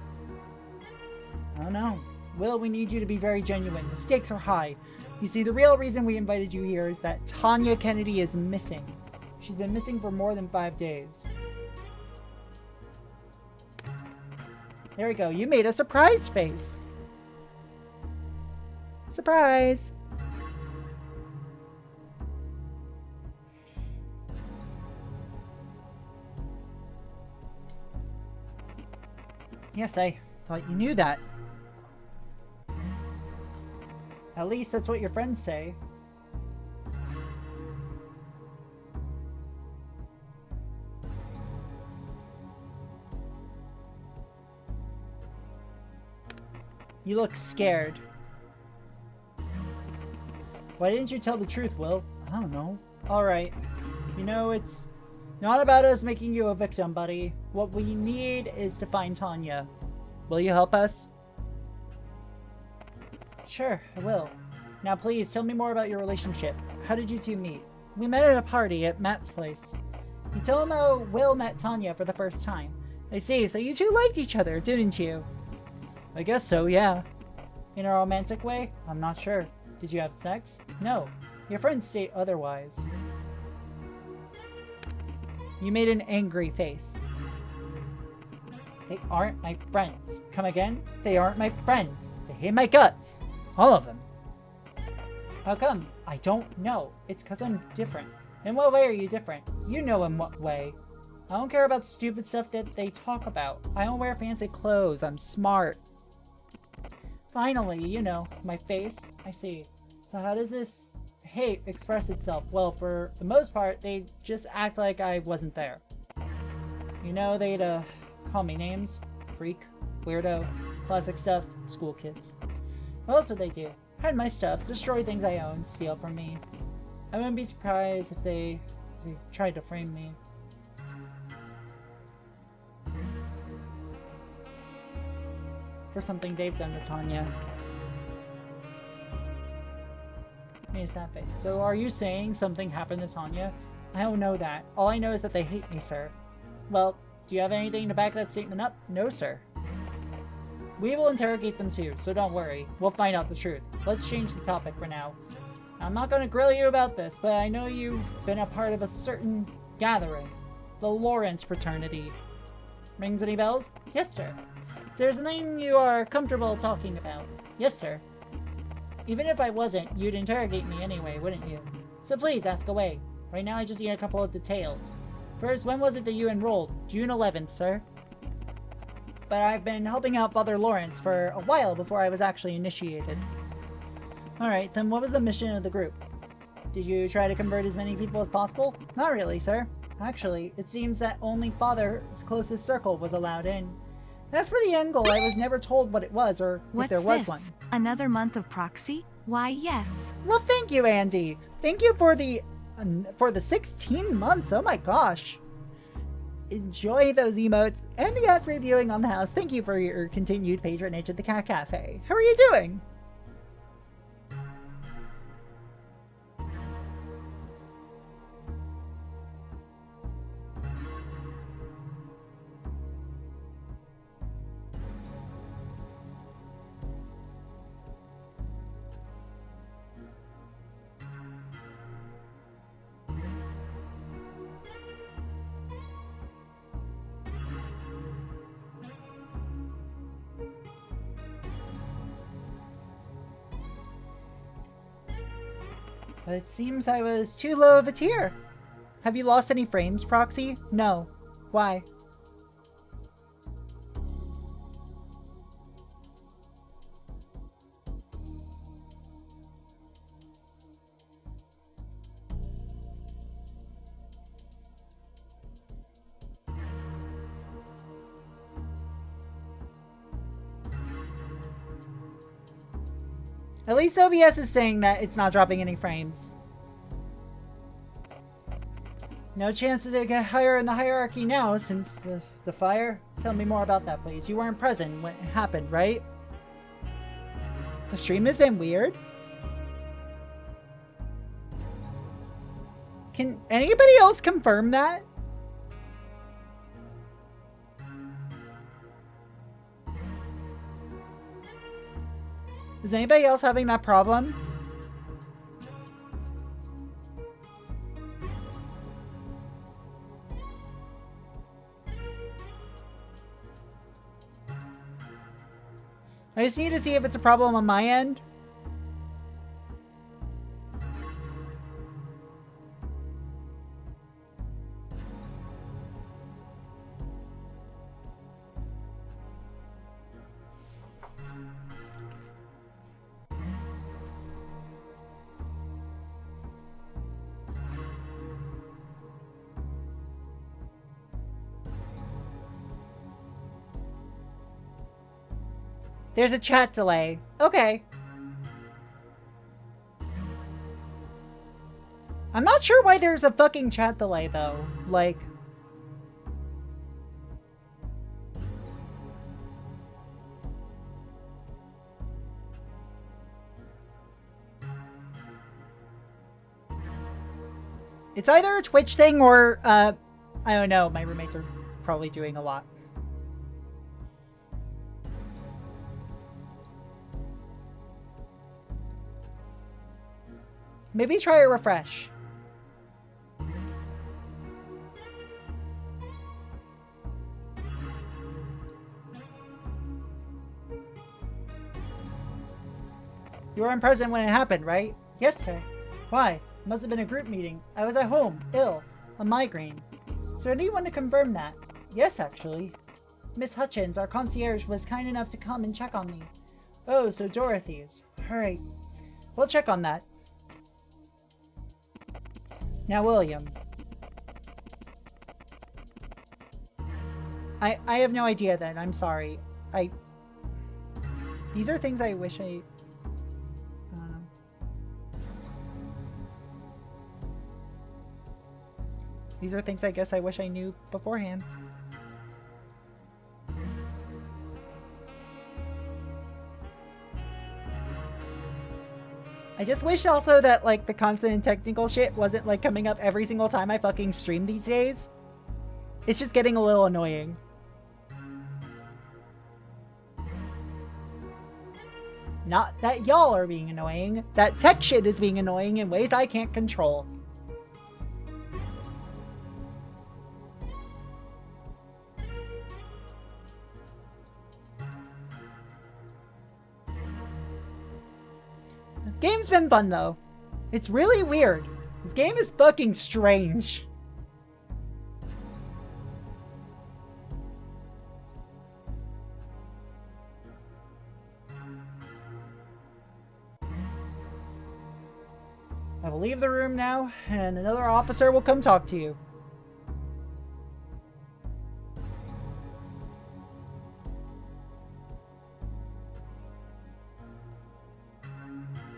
[SPEAKER 1] I don't know. Will, we need you to be very genuine. The stakes are high. You see, the real reason we invited you here is that Tanya Kennedy is missing. She's been missing for more than 5 days. There we go. You made a surprise face. Surprise! Yes, I thought you knew that. At least that's what your friends say. You look scared. Why didn't you tell the truth, Will? I don't know. Alright. You know, it's not about us making you a victim, buddy. What we need is to find Tanya. Will you help us? Sure, I will. Now please, tell me more about your relationship. How did you two meet? We met at a party at Matt's place. You told him how Will met Tanya for the first time. I see, so you two liked each other, didn't you? I guess so, yeah. In a romantic way? I'm not sure. Did you have sex? No. Your friends state otherwise. You made an angry face. They aren't my friends. Come again? They aren't my friends. They hate my guts. All of them. How come? I don't know. It's because I'm different. In what way are you different? You know in what way. I don't care about stupid stuff that they talk about. I don't wear fancy clothes. I'm smart. Finally, you know, my face. I see. So how does this hate express itself? Well, for the most part, they just act like I wasn't there. You know, they'd call me names. Freak, weirdo, classic stuff, school kids. What else would they do? Hide my stuff, destroy things I own, steal from me. I wouldn't be surprised if they tried to frame me. For something they've done to Tanya. Made a sad face. So are you saying something happened to Tanya? I don't know that. All I know is that they hate me, sir. Well, do you have anything to back that statement up? No, sir. We will interrogate them too, so don't worry. We'll find out the truth. Let's change the topic for now. I'm not going to grill you about this, but I know you've been a part of a certain gathering. The Lawrence fraternity. Rings any bells? Yes, sir. Is there something you are comfortable talking about? Yes, sir. Even if I wasn't, you'd interrogate me anyway, wouldn't you? So please, ask away. Right now I just need a couple of details. First, when was it that you enrolled? June 11th, sir. But I've been helping out Father Lawrence for a while before I was actually initiated. Alright, then what was the mission of the group? Did you try to convert as many people as possible? Not really, sir. Actually, it seems that only Father's closest circle was allowed in. As for the end goal, I was never told what it was or if there was one.
[SPEAKER 3] Another month of proxy? Why, yes.
[SPEAKER 1] Well, thank you, Andy. Thank you for the 16 months. Oh my gosh. Enjoy those emotes and the ad-free viewing on the house. Thank you for your continued patronage at the Cat Cafe. How are you doing? But it seems I was too low of a tier. Have you lost any frames, Proxy? No. Why? At least OBS is saying that it's not dropping any frames. No chance to get higher in the hierarchy now since the fire? Tell me more about that, please. You weren't present when it happened, right? The stream has been weird? Can anybody else confirm that? Is anybody else having that problem? I just need to see if it's a problem on my end. There's a chat delay. Okay. I'm not sure why there's a fucking chat delay, though. Like... It's either a Twitch thing or, I don't know. My roommates are probably doing a lot. Maybe try a refresh. You weren't present when it happened, right? Yes, sir. Why? It must have been a group meeting. I was at home, ill, a migraine. Is there anyone to confirm that? Yes, actually. Miss Hutchins, our concierge, was kind enough to come and check on me. Oh, so Dorothy's. Alright. We'll check on that. Now, William. I have no idea then. I'm sorry. These are things I wish I... These are things I guess I wish I knew beforehand. I just wish also that, like, the constant technical shit wasn't, like, coming up every single time I fucking stream these days. It's just getting a little annoying. Not that y'all are being annoying. That tech shit is being annoying in ways I can't control. Game's been fun, though. It's really weird. This game is fucking strange. I will leave the room now, and another officer will come talk to you.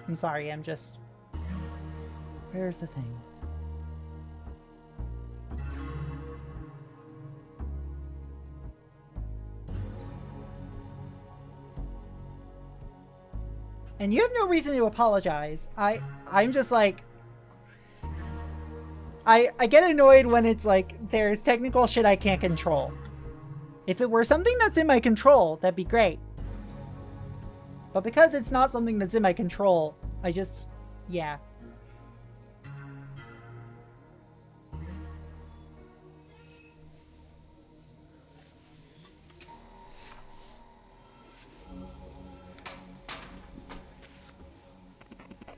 [SPEAKER 1] I'm sorry, I'm just... Where's the thing? And you have no reason to apologize. I'm just like... I get annoyed when it's like, there's technical shit I can't control. If it were something that's in my control, that'd be great. But because it's not something that's in my control, I just... yeah.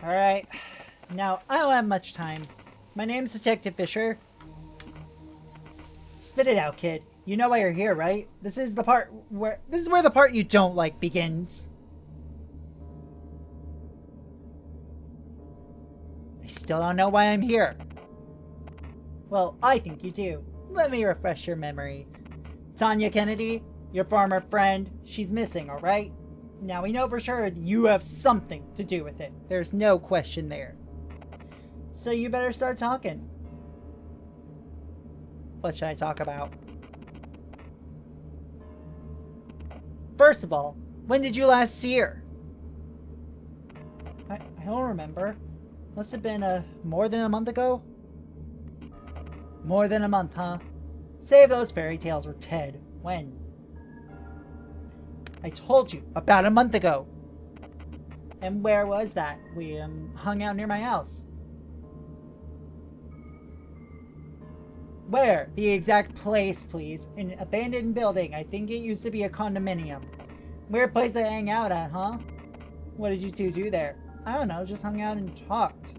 [SPEAKER 1] Alright. Now, I don't have much time. My name's Detective Fisher. Spit it out, kid. You know why you're here, right? This is the part where... This is where the part you don't like begins. I still don't know why I'm here. Well, I think you do. Let me refresh your memory. Tanya Kennedy, your former friend, she's missing, alright? Now we know for sure you have something to do with it. There's no question there. So you better start talking. What should I talk about? First of all, when did you last see her? I don't remember. Must have been more than a month ago? More than a month, huh? Save those fairy tales for Ted. When? I told you, about a month ago. And where was that? We hung out near my house. Where? The exact place, please. An abandoned building. I think it used to be a condominium. Weird place to hang out at, huh? What did you two do there? I don't know, just hung out and talked.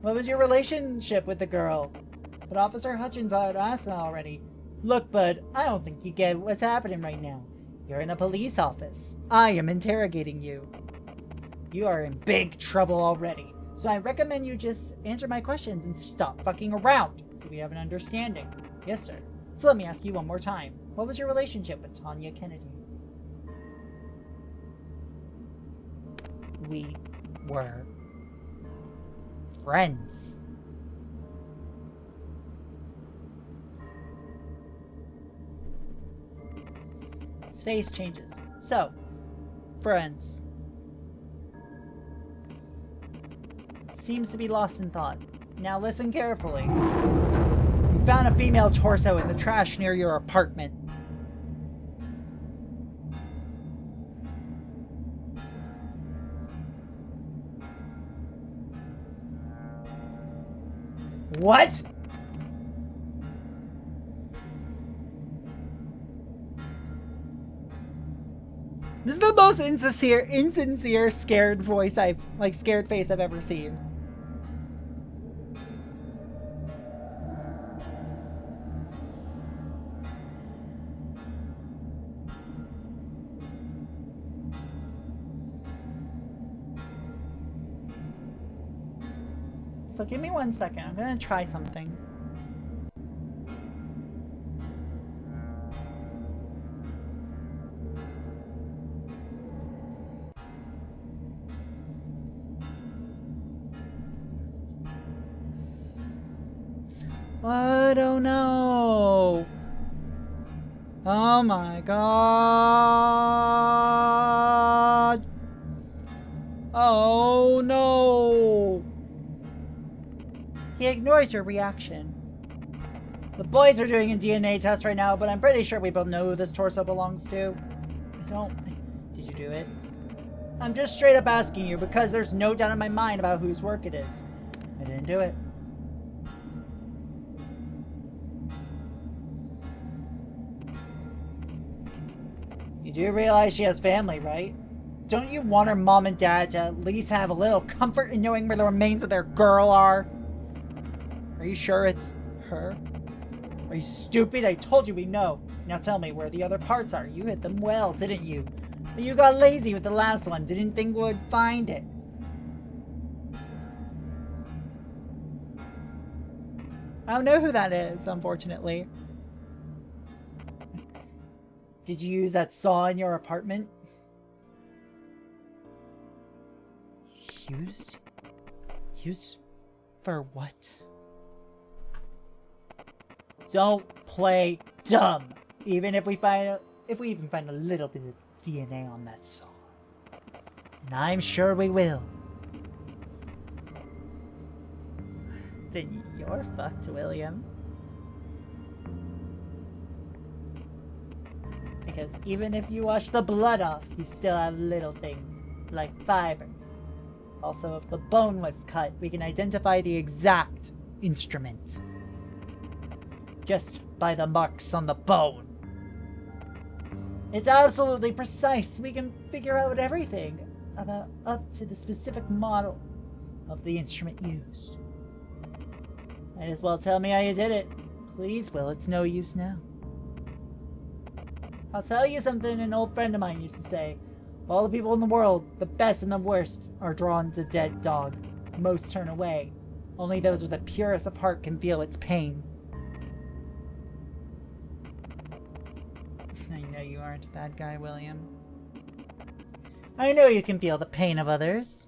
[SPEAKER 1] What was your relationship with the girl? But Officer Hutchins had asked already. Look, bud, I don't think you get what's happening right now. You're in a police office. I am interrogating you. You are in big trouble already. So I recommend you just answer my questions and stop fucking around. Do we have an understanding? Yes, sir. So let me ask you one more time. What was your relationship with Tanya Kennedy? We were friends. His face changes. So, friends. Seems to be lost in thought. Now listen carefully. You found a female torso in the trash near your apartment. What? This is the most insincere, scared voice scared face I've ever seen. So give me 1 second. I'm gonna try something. I don't know. Oh my god. Oh no. He ignores your reaction. The boys are doing a DNA test right now, but I'm pretty sure we both know who this torso belongs to. Did you do it? I'm just straight up asking you because there's no doubt in my mind about whose work it is. I didn't do it. You do realize she has family, right? Don't you want her mom and dad to at least have a little comfort in knowing where the remains of their girl are? Are you sure it's her? Are you stupid? I told you we know. Now tell me where the other parts are. You hit them well, didn't you? But you got lazy with the last one. Didn't think we'd find it. I don't know who that is, unfortunately. Did you use that saw in your apartment? Used? Used for what? Don't play dumb. Even if we even find a little bit of DNA on that saw. And I'm sure we will. Then you're fucked, William. Because even if you wash the blood off, you still have little things, like fibers. Also, if the bone was cut, we can identify the exact instrument. Just by the marks on the bone. It's absolutely precise. We can figure out everything about up to the specific model of the instrument used. Might as well tell me how you did it. Please, Will, it's no use now. I'll tell you something an old friend of mine used to say. Of all the people in the world, the best and the worst are drawn to dead dog. Most turn away. Only those with the purest of heart can feel its pain. I know you aren't a bad guy, William. I know you can feel the pain of others.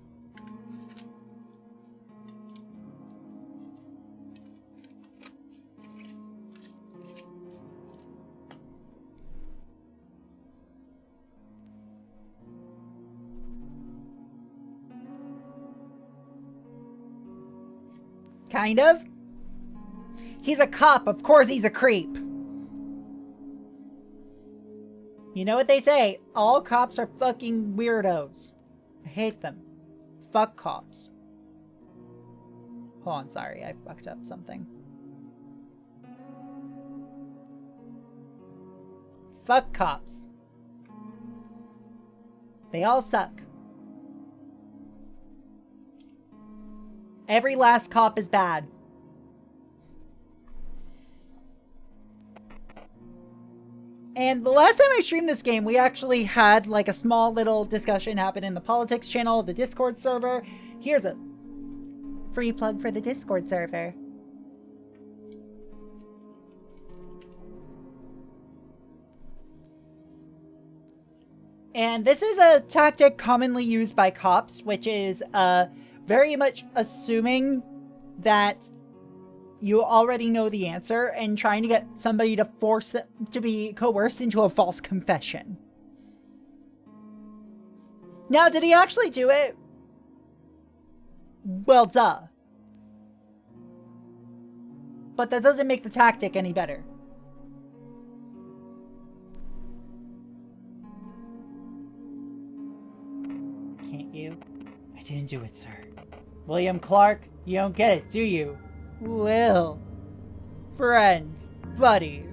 [SPEAKER 1] Kind of. He's a cop. Of course he's a creep. You know what they say? All cops are fucking weirdos. I hate them. Fuck cops. Hold on, sorry, I fucked up something. Fuck cops. They all suck. Every last cop is bad. And the last time I streamed this game, we actually had like a small little discussion happen in the politics channel, the Discord server. Here's a free plug for the Discord server. And this is a tactic commonly used by cops, which is very much assuming that you already know the answer and trying to get somebody to force them to be coerced into a false confession. Now, did he actually do it? Well, duh. But that doesn't make the tactic any better. Can't you? I didn't do it, sir. William Clark, you don't get it, do you? Will. Friend. Buddy.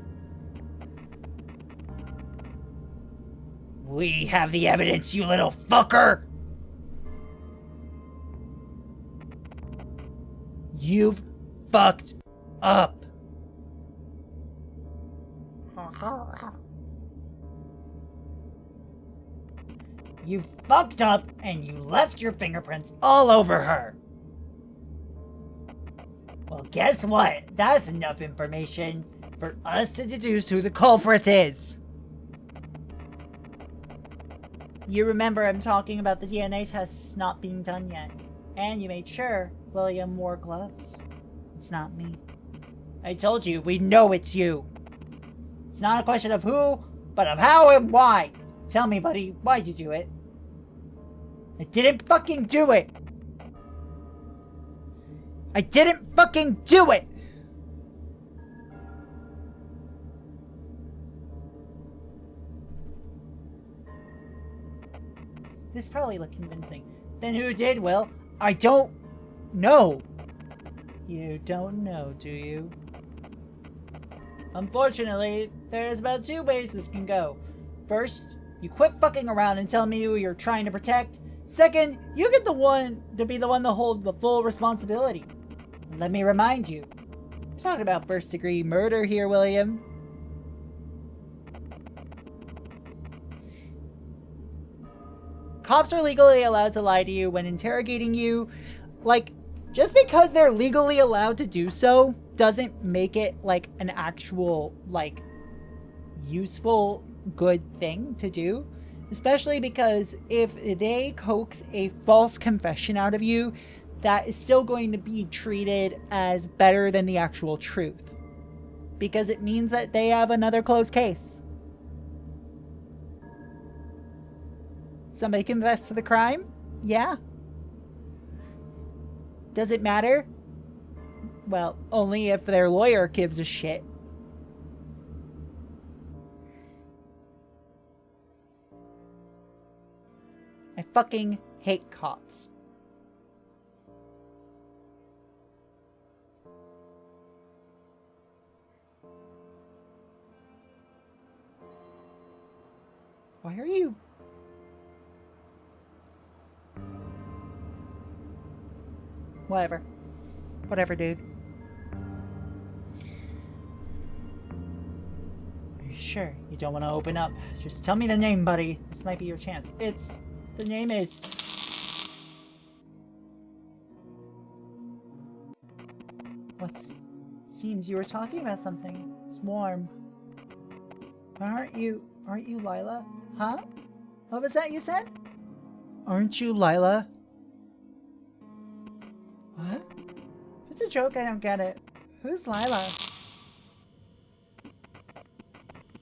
[SPEAKER 1] We have the evidence, you little fucker! You've fucked up. You fucked up and you left your fingerprints all over her. Well, guess what? That's enough information for us to deduce who the culprit is. You remember I'm talking about the DNA tests not being done yet. And you made sure William wore gloves. It's not me. I told you, we know it's you. It's not a question of who, but of how and why. Tell me, buddy, why'd you do it? I didn't fucking do it! I didn't fucking do it! This probably looked convincing. Then who did, Will? I don't know. You don't know, do you? Unfortunately, there's about 2 ways this can go. First, you quit fucking around and tell me who you're trying to protect. Second, you get the one to be the one to hold the full responsibility. Let me remind you, we're talking about first-degree murder here, William. Cops are legally allowed to lie to you when interrogating you. Like, just because they're legally allowed to do so doesn't make it, like, an actual, like, useful, good thing to do. Especially because if they coax a false confession out of you, that is still going to be treated as better than the actual truth. Because it means that they have another closed case. Somebody confessed to the crime? Yeah. Does it matter? Well, only if their lawyer gives a shit. I fucking hate cops. Why are you? Whatever. Whatever, dude. Are you sure you don't want to open up? Just tell me the name, buddy. This might be your chance. The name is... Seems you were talking about something. It's warm. Aren't you Lila? Huh? What was that you said? Aren't you Lila? What? It's a joke, I don't get it. Who's Lila?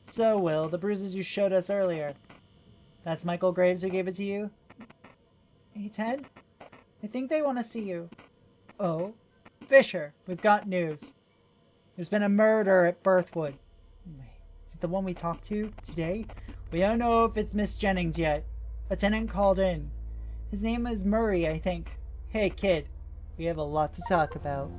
[SPEAKER 1] So, Will, the bruises you showed us earlier. That's Michael Graves who gave it to you? Hey, Ted? I think they want to see you. Oh? Fisher, we've got news. There's been a murder at Birthwood. Is it the one we talked to today? We don't know if it's Miss Jennings yet. A tenant called in. His name is Murray, I think. Hey, kid. We have a lot to talk about.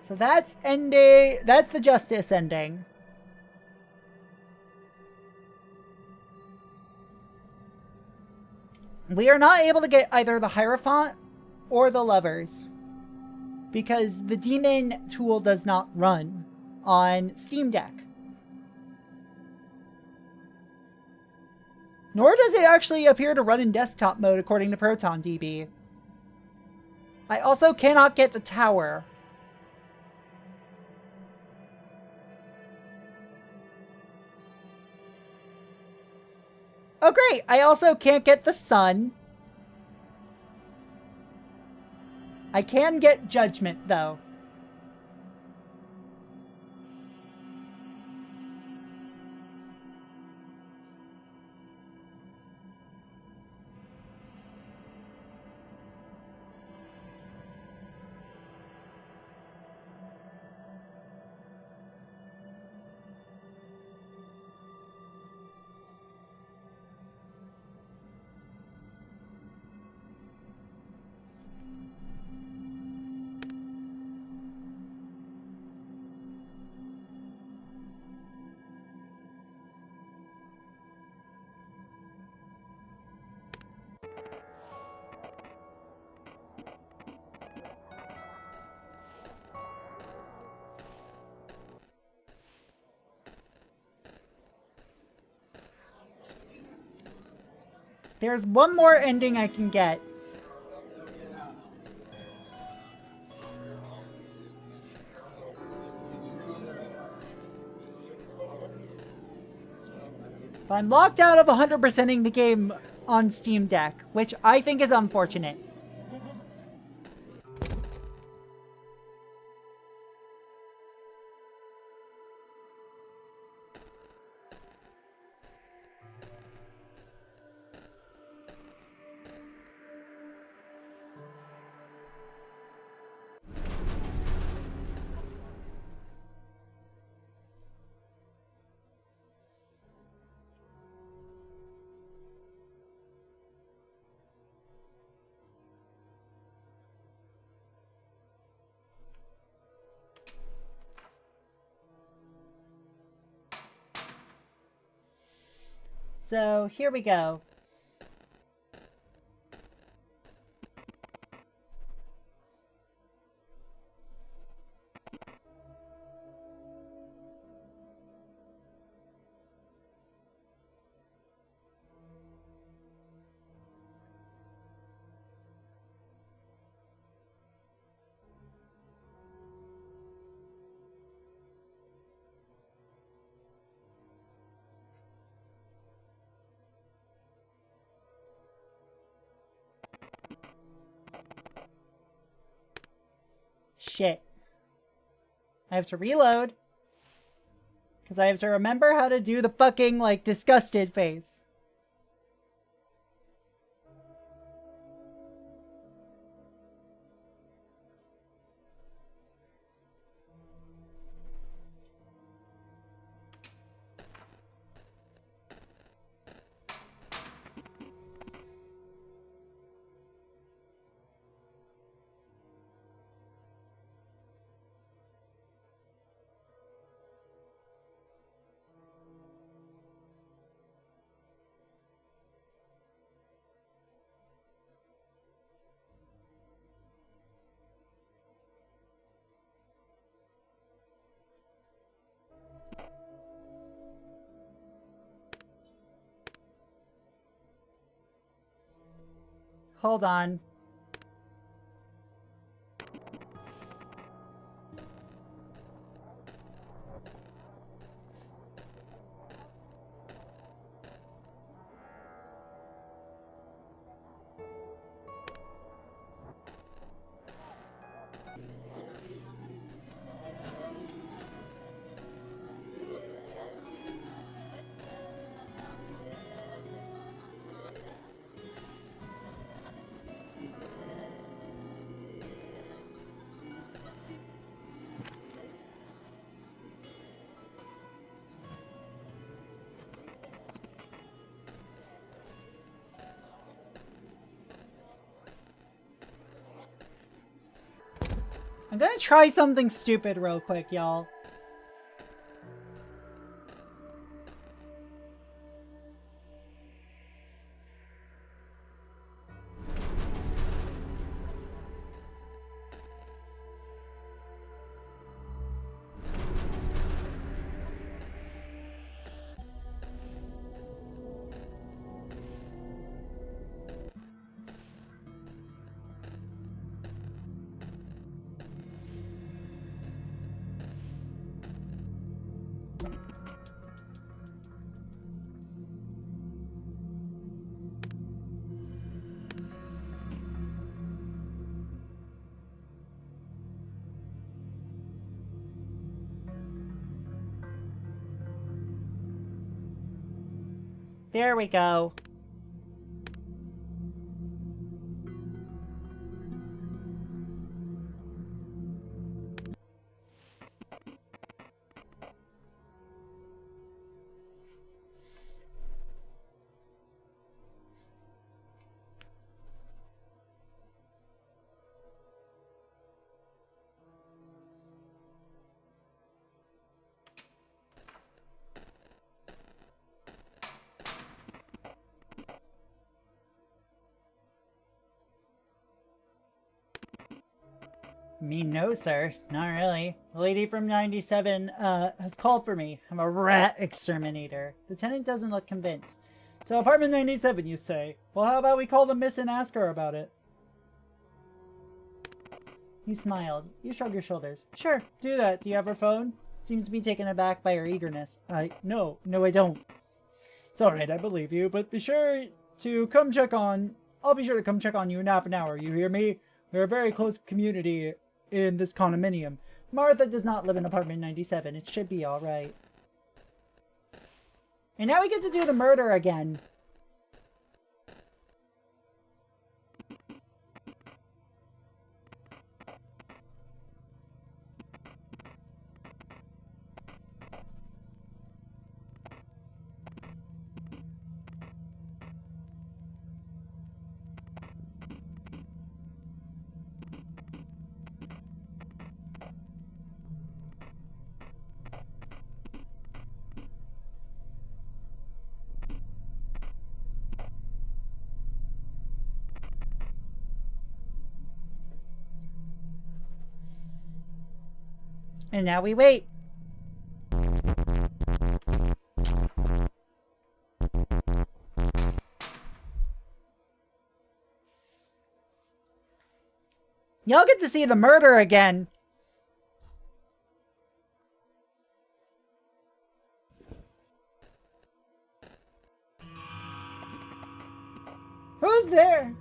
[SPEAKER 1] So that's ending. That's the justice ending. We are not able to get either the Hierophant or the Lovers because the demon tool does not run on Steam Deck. Nor does it actually appear to run in desktop mode according to ProtonDB. I also cannot get the tower. Oh great, I also can't get the sun. I can get Judgment, though. There's one more ending I can get. But I'm locked out of 100%ing the game on Steam Deck, which I think is unfortunate. So here we go. Shit. I have to reload. Because I have to remember how to do the fucking, like, disgusted face. Hold on. I'm gonna try something stupid real quick, y'all. There we go. Me, no, sir. Not really. The lady from 97, has called for me. I'm a rat exterminator. The tenant doesn't look convinced. So apartment 97, you say? Well, how about we call the miss and ask her about it? You smiled. You shrugged your shoulders. Sure, do that. Do you have her phone? Seems to be taken aback by her eagerness. No, I don't. It's alright, I believe you, but be sure to come check on... I'll be sure to come check on you in half an hour, you hear me? We're a very close community in this condominium. Martha does not live in apartment 97. It should be alright. And now we get to do the murder again. And now we wait. Y'all get to see the murder again. Who's there?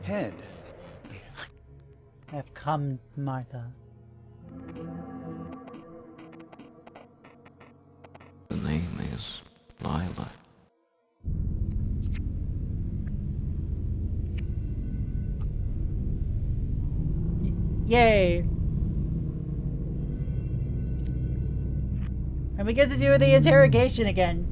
[SPEAKER 5] Head.
[SPEAKER 1] I've come, Martha.
[SPEAKER 4] The name is Lila.
[SPEAKER 1] Yay! And we get to do the interrogation again.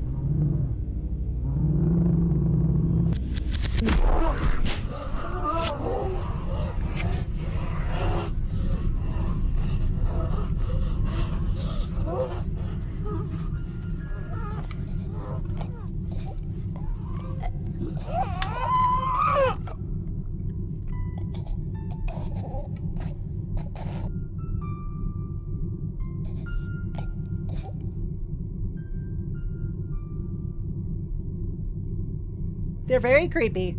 [SPEAKER 1] They're very creepy.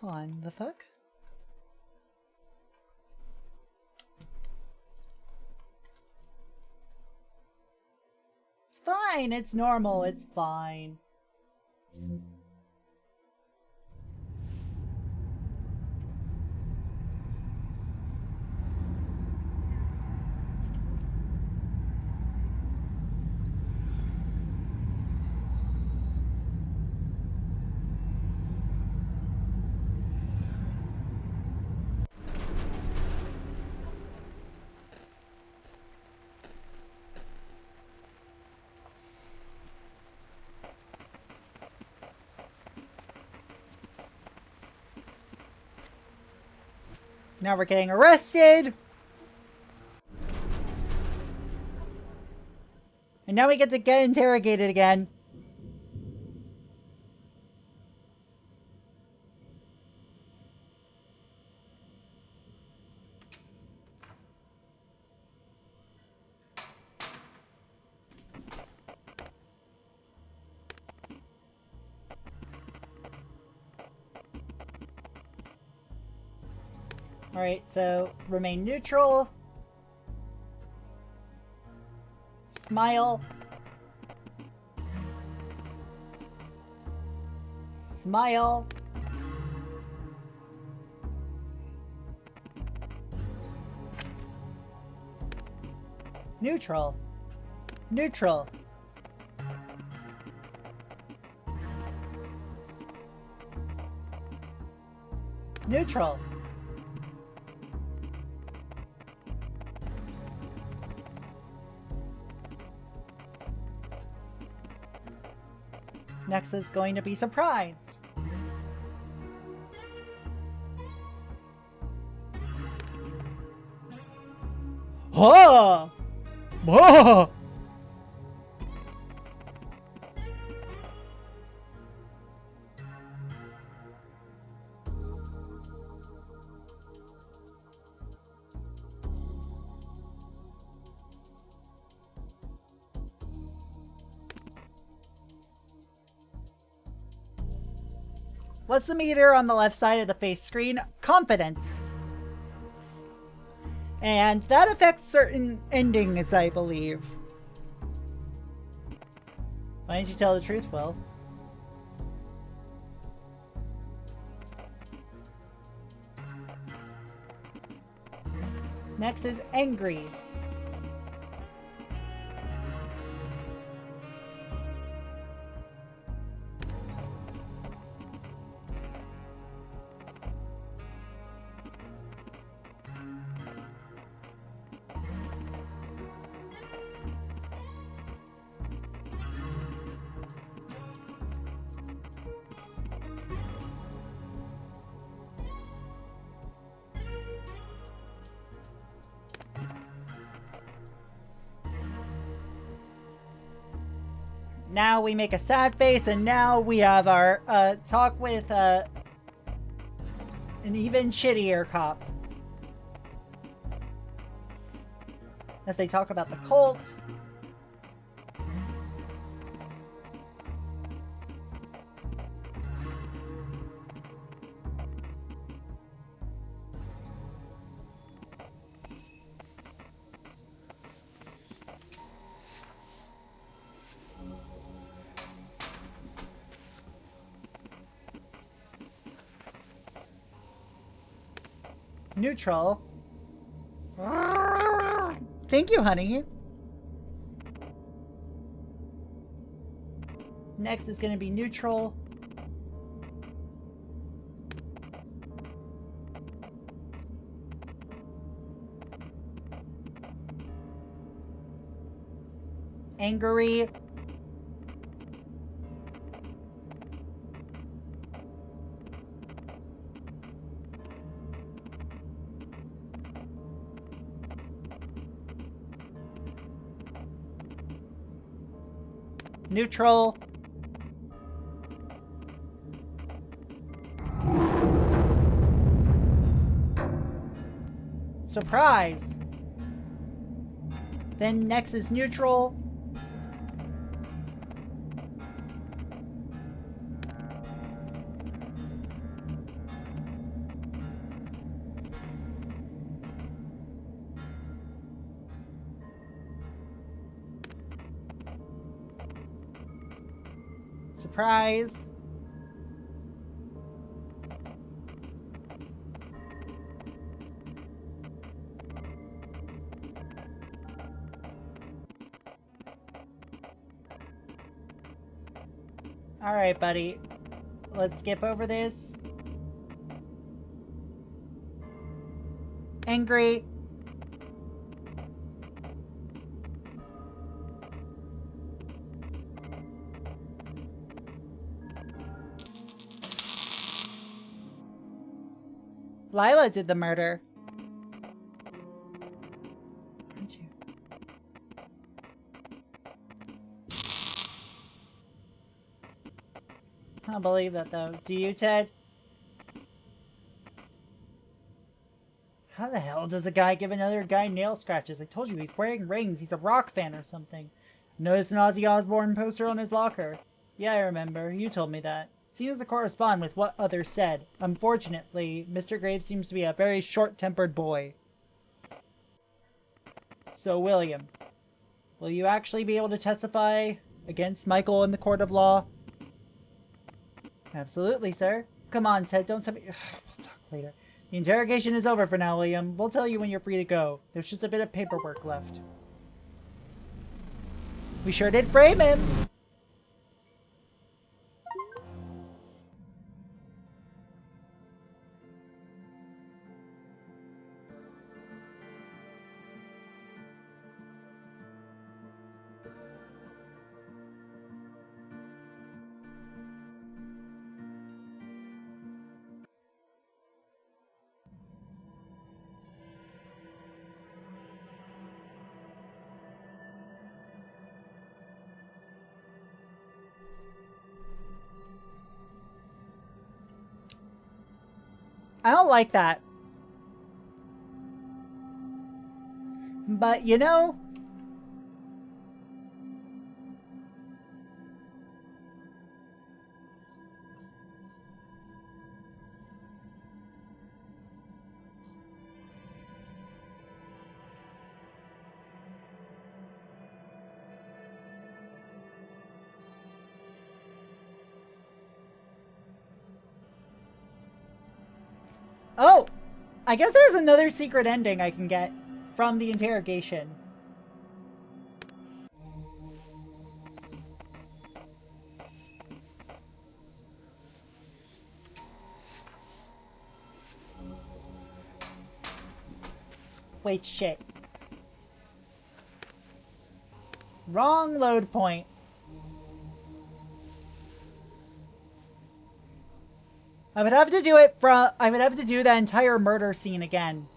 [SPEAKER 1] Hold on, the fuck? It's fine, it's normal, it's fine. Now we're getting arrested. And now we get to get interrogated again. Alright, so remain neutral. Smile. Smile. Neutral. Neutral. Neutral. Next is going to be surprise. Oh! Oh! What's the meter on the left side of the face screen? Confidence. And that affects certain endings, I believe. Why didn't you tell the truth, Will? Next is angry. Now we make a sad face, and now we have our talk with an even shittier cop. As they talk about the cult. Neutral. Thank you, honey. Next is going to be neutral. Angry. Neutral. Surprise. Then next is neutral. Surprise. All right, buddy. Let's skip over this. Angry. Lila did the murder. to. I don't believe that, though. Do you, Ted? How the hell does a guy give another guy nail scratches? I told you, he's wearing rings. He's a rock fan or something. Noticed an Ozzy Osbourne poster on his locker. Yeah, I remember. You told me that. Seems to correspond with what others said. Unfortunately, Mr. Graves seems to be a very short-tempered boy. So, William, will you actually be able to testify against Michael in the court of law? Absolutely, sir. Come on, Ted, don't tell me... We'll talk later. The interrogation is over for now, William. We'll tell you when you're free to go. There's just a bit of paperwork left. We sure did frame him! I don't like that. But, you know... Oh! I guess there's another secret ending I can get from the interrogation. Wait, shit. Wrong load point. I would have to do it from... I would have to do the entire murder scene again.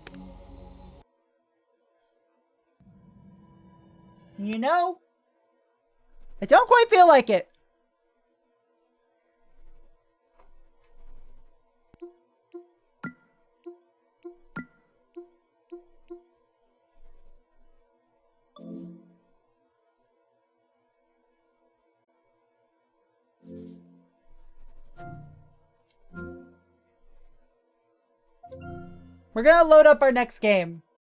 [SPEAKER 1] You know? I don't quite feel like it. We're gonna load up our next game.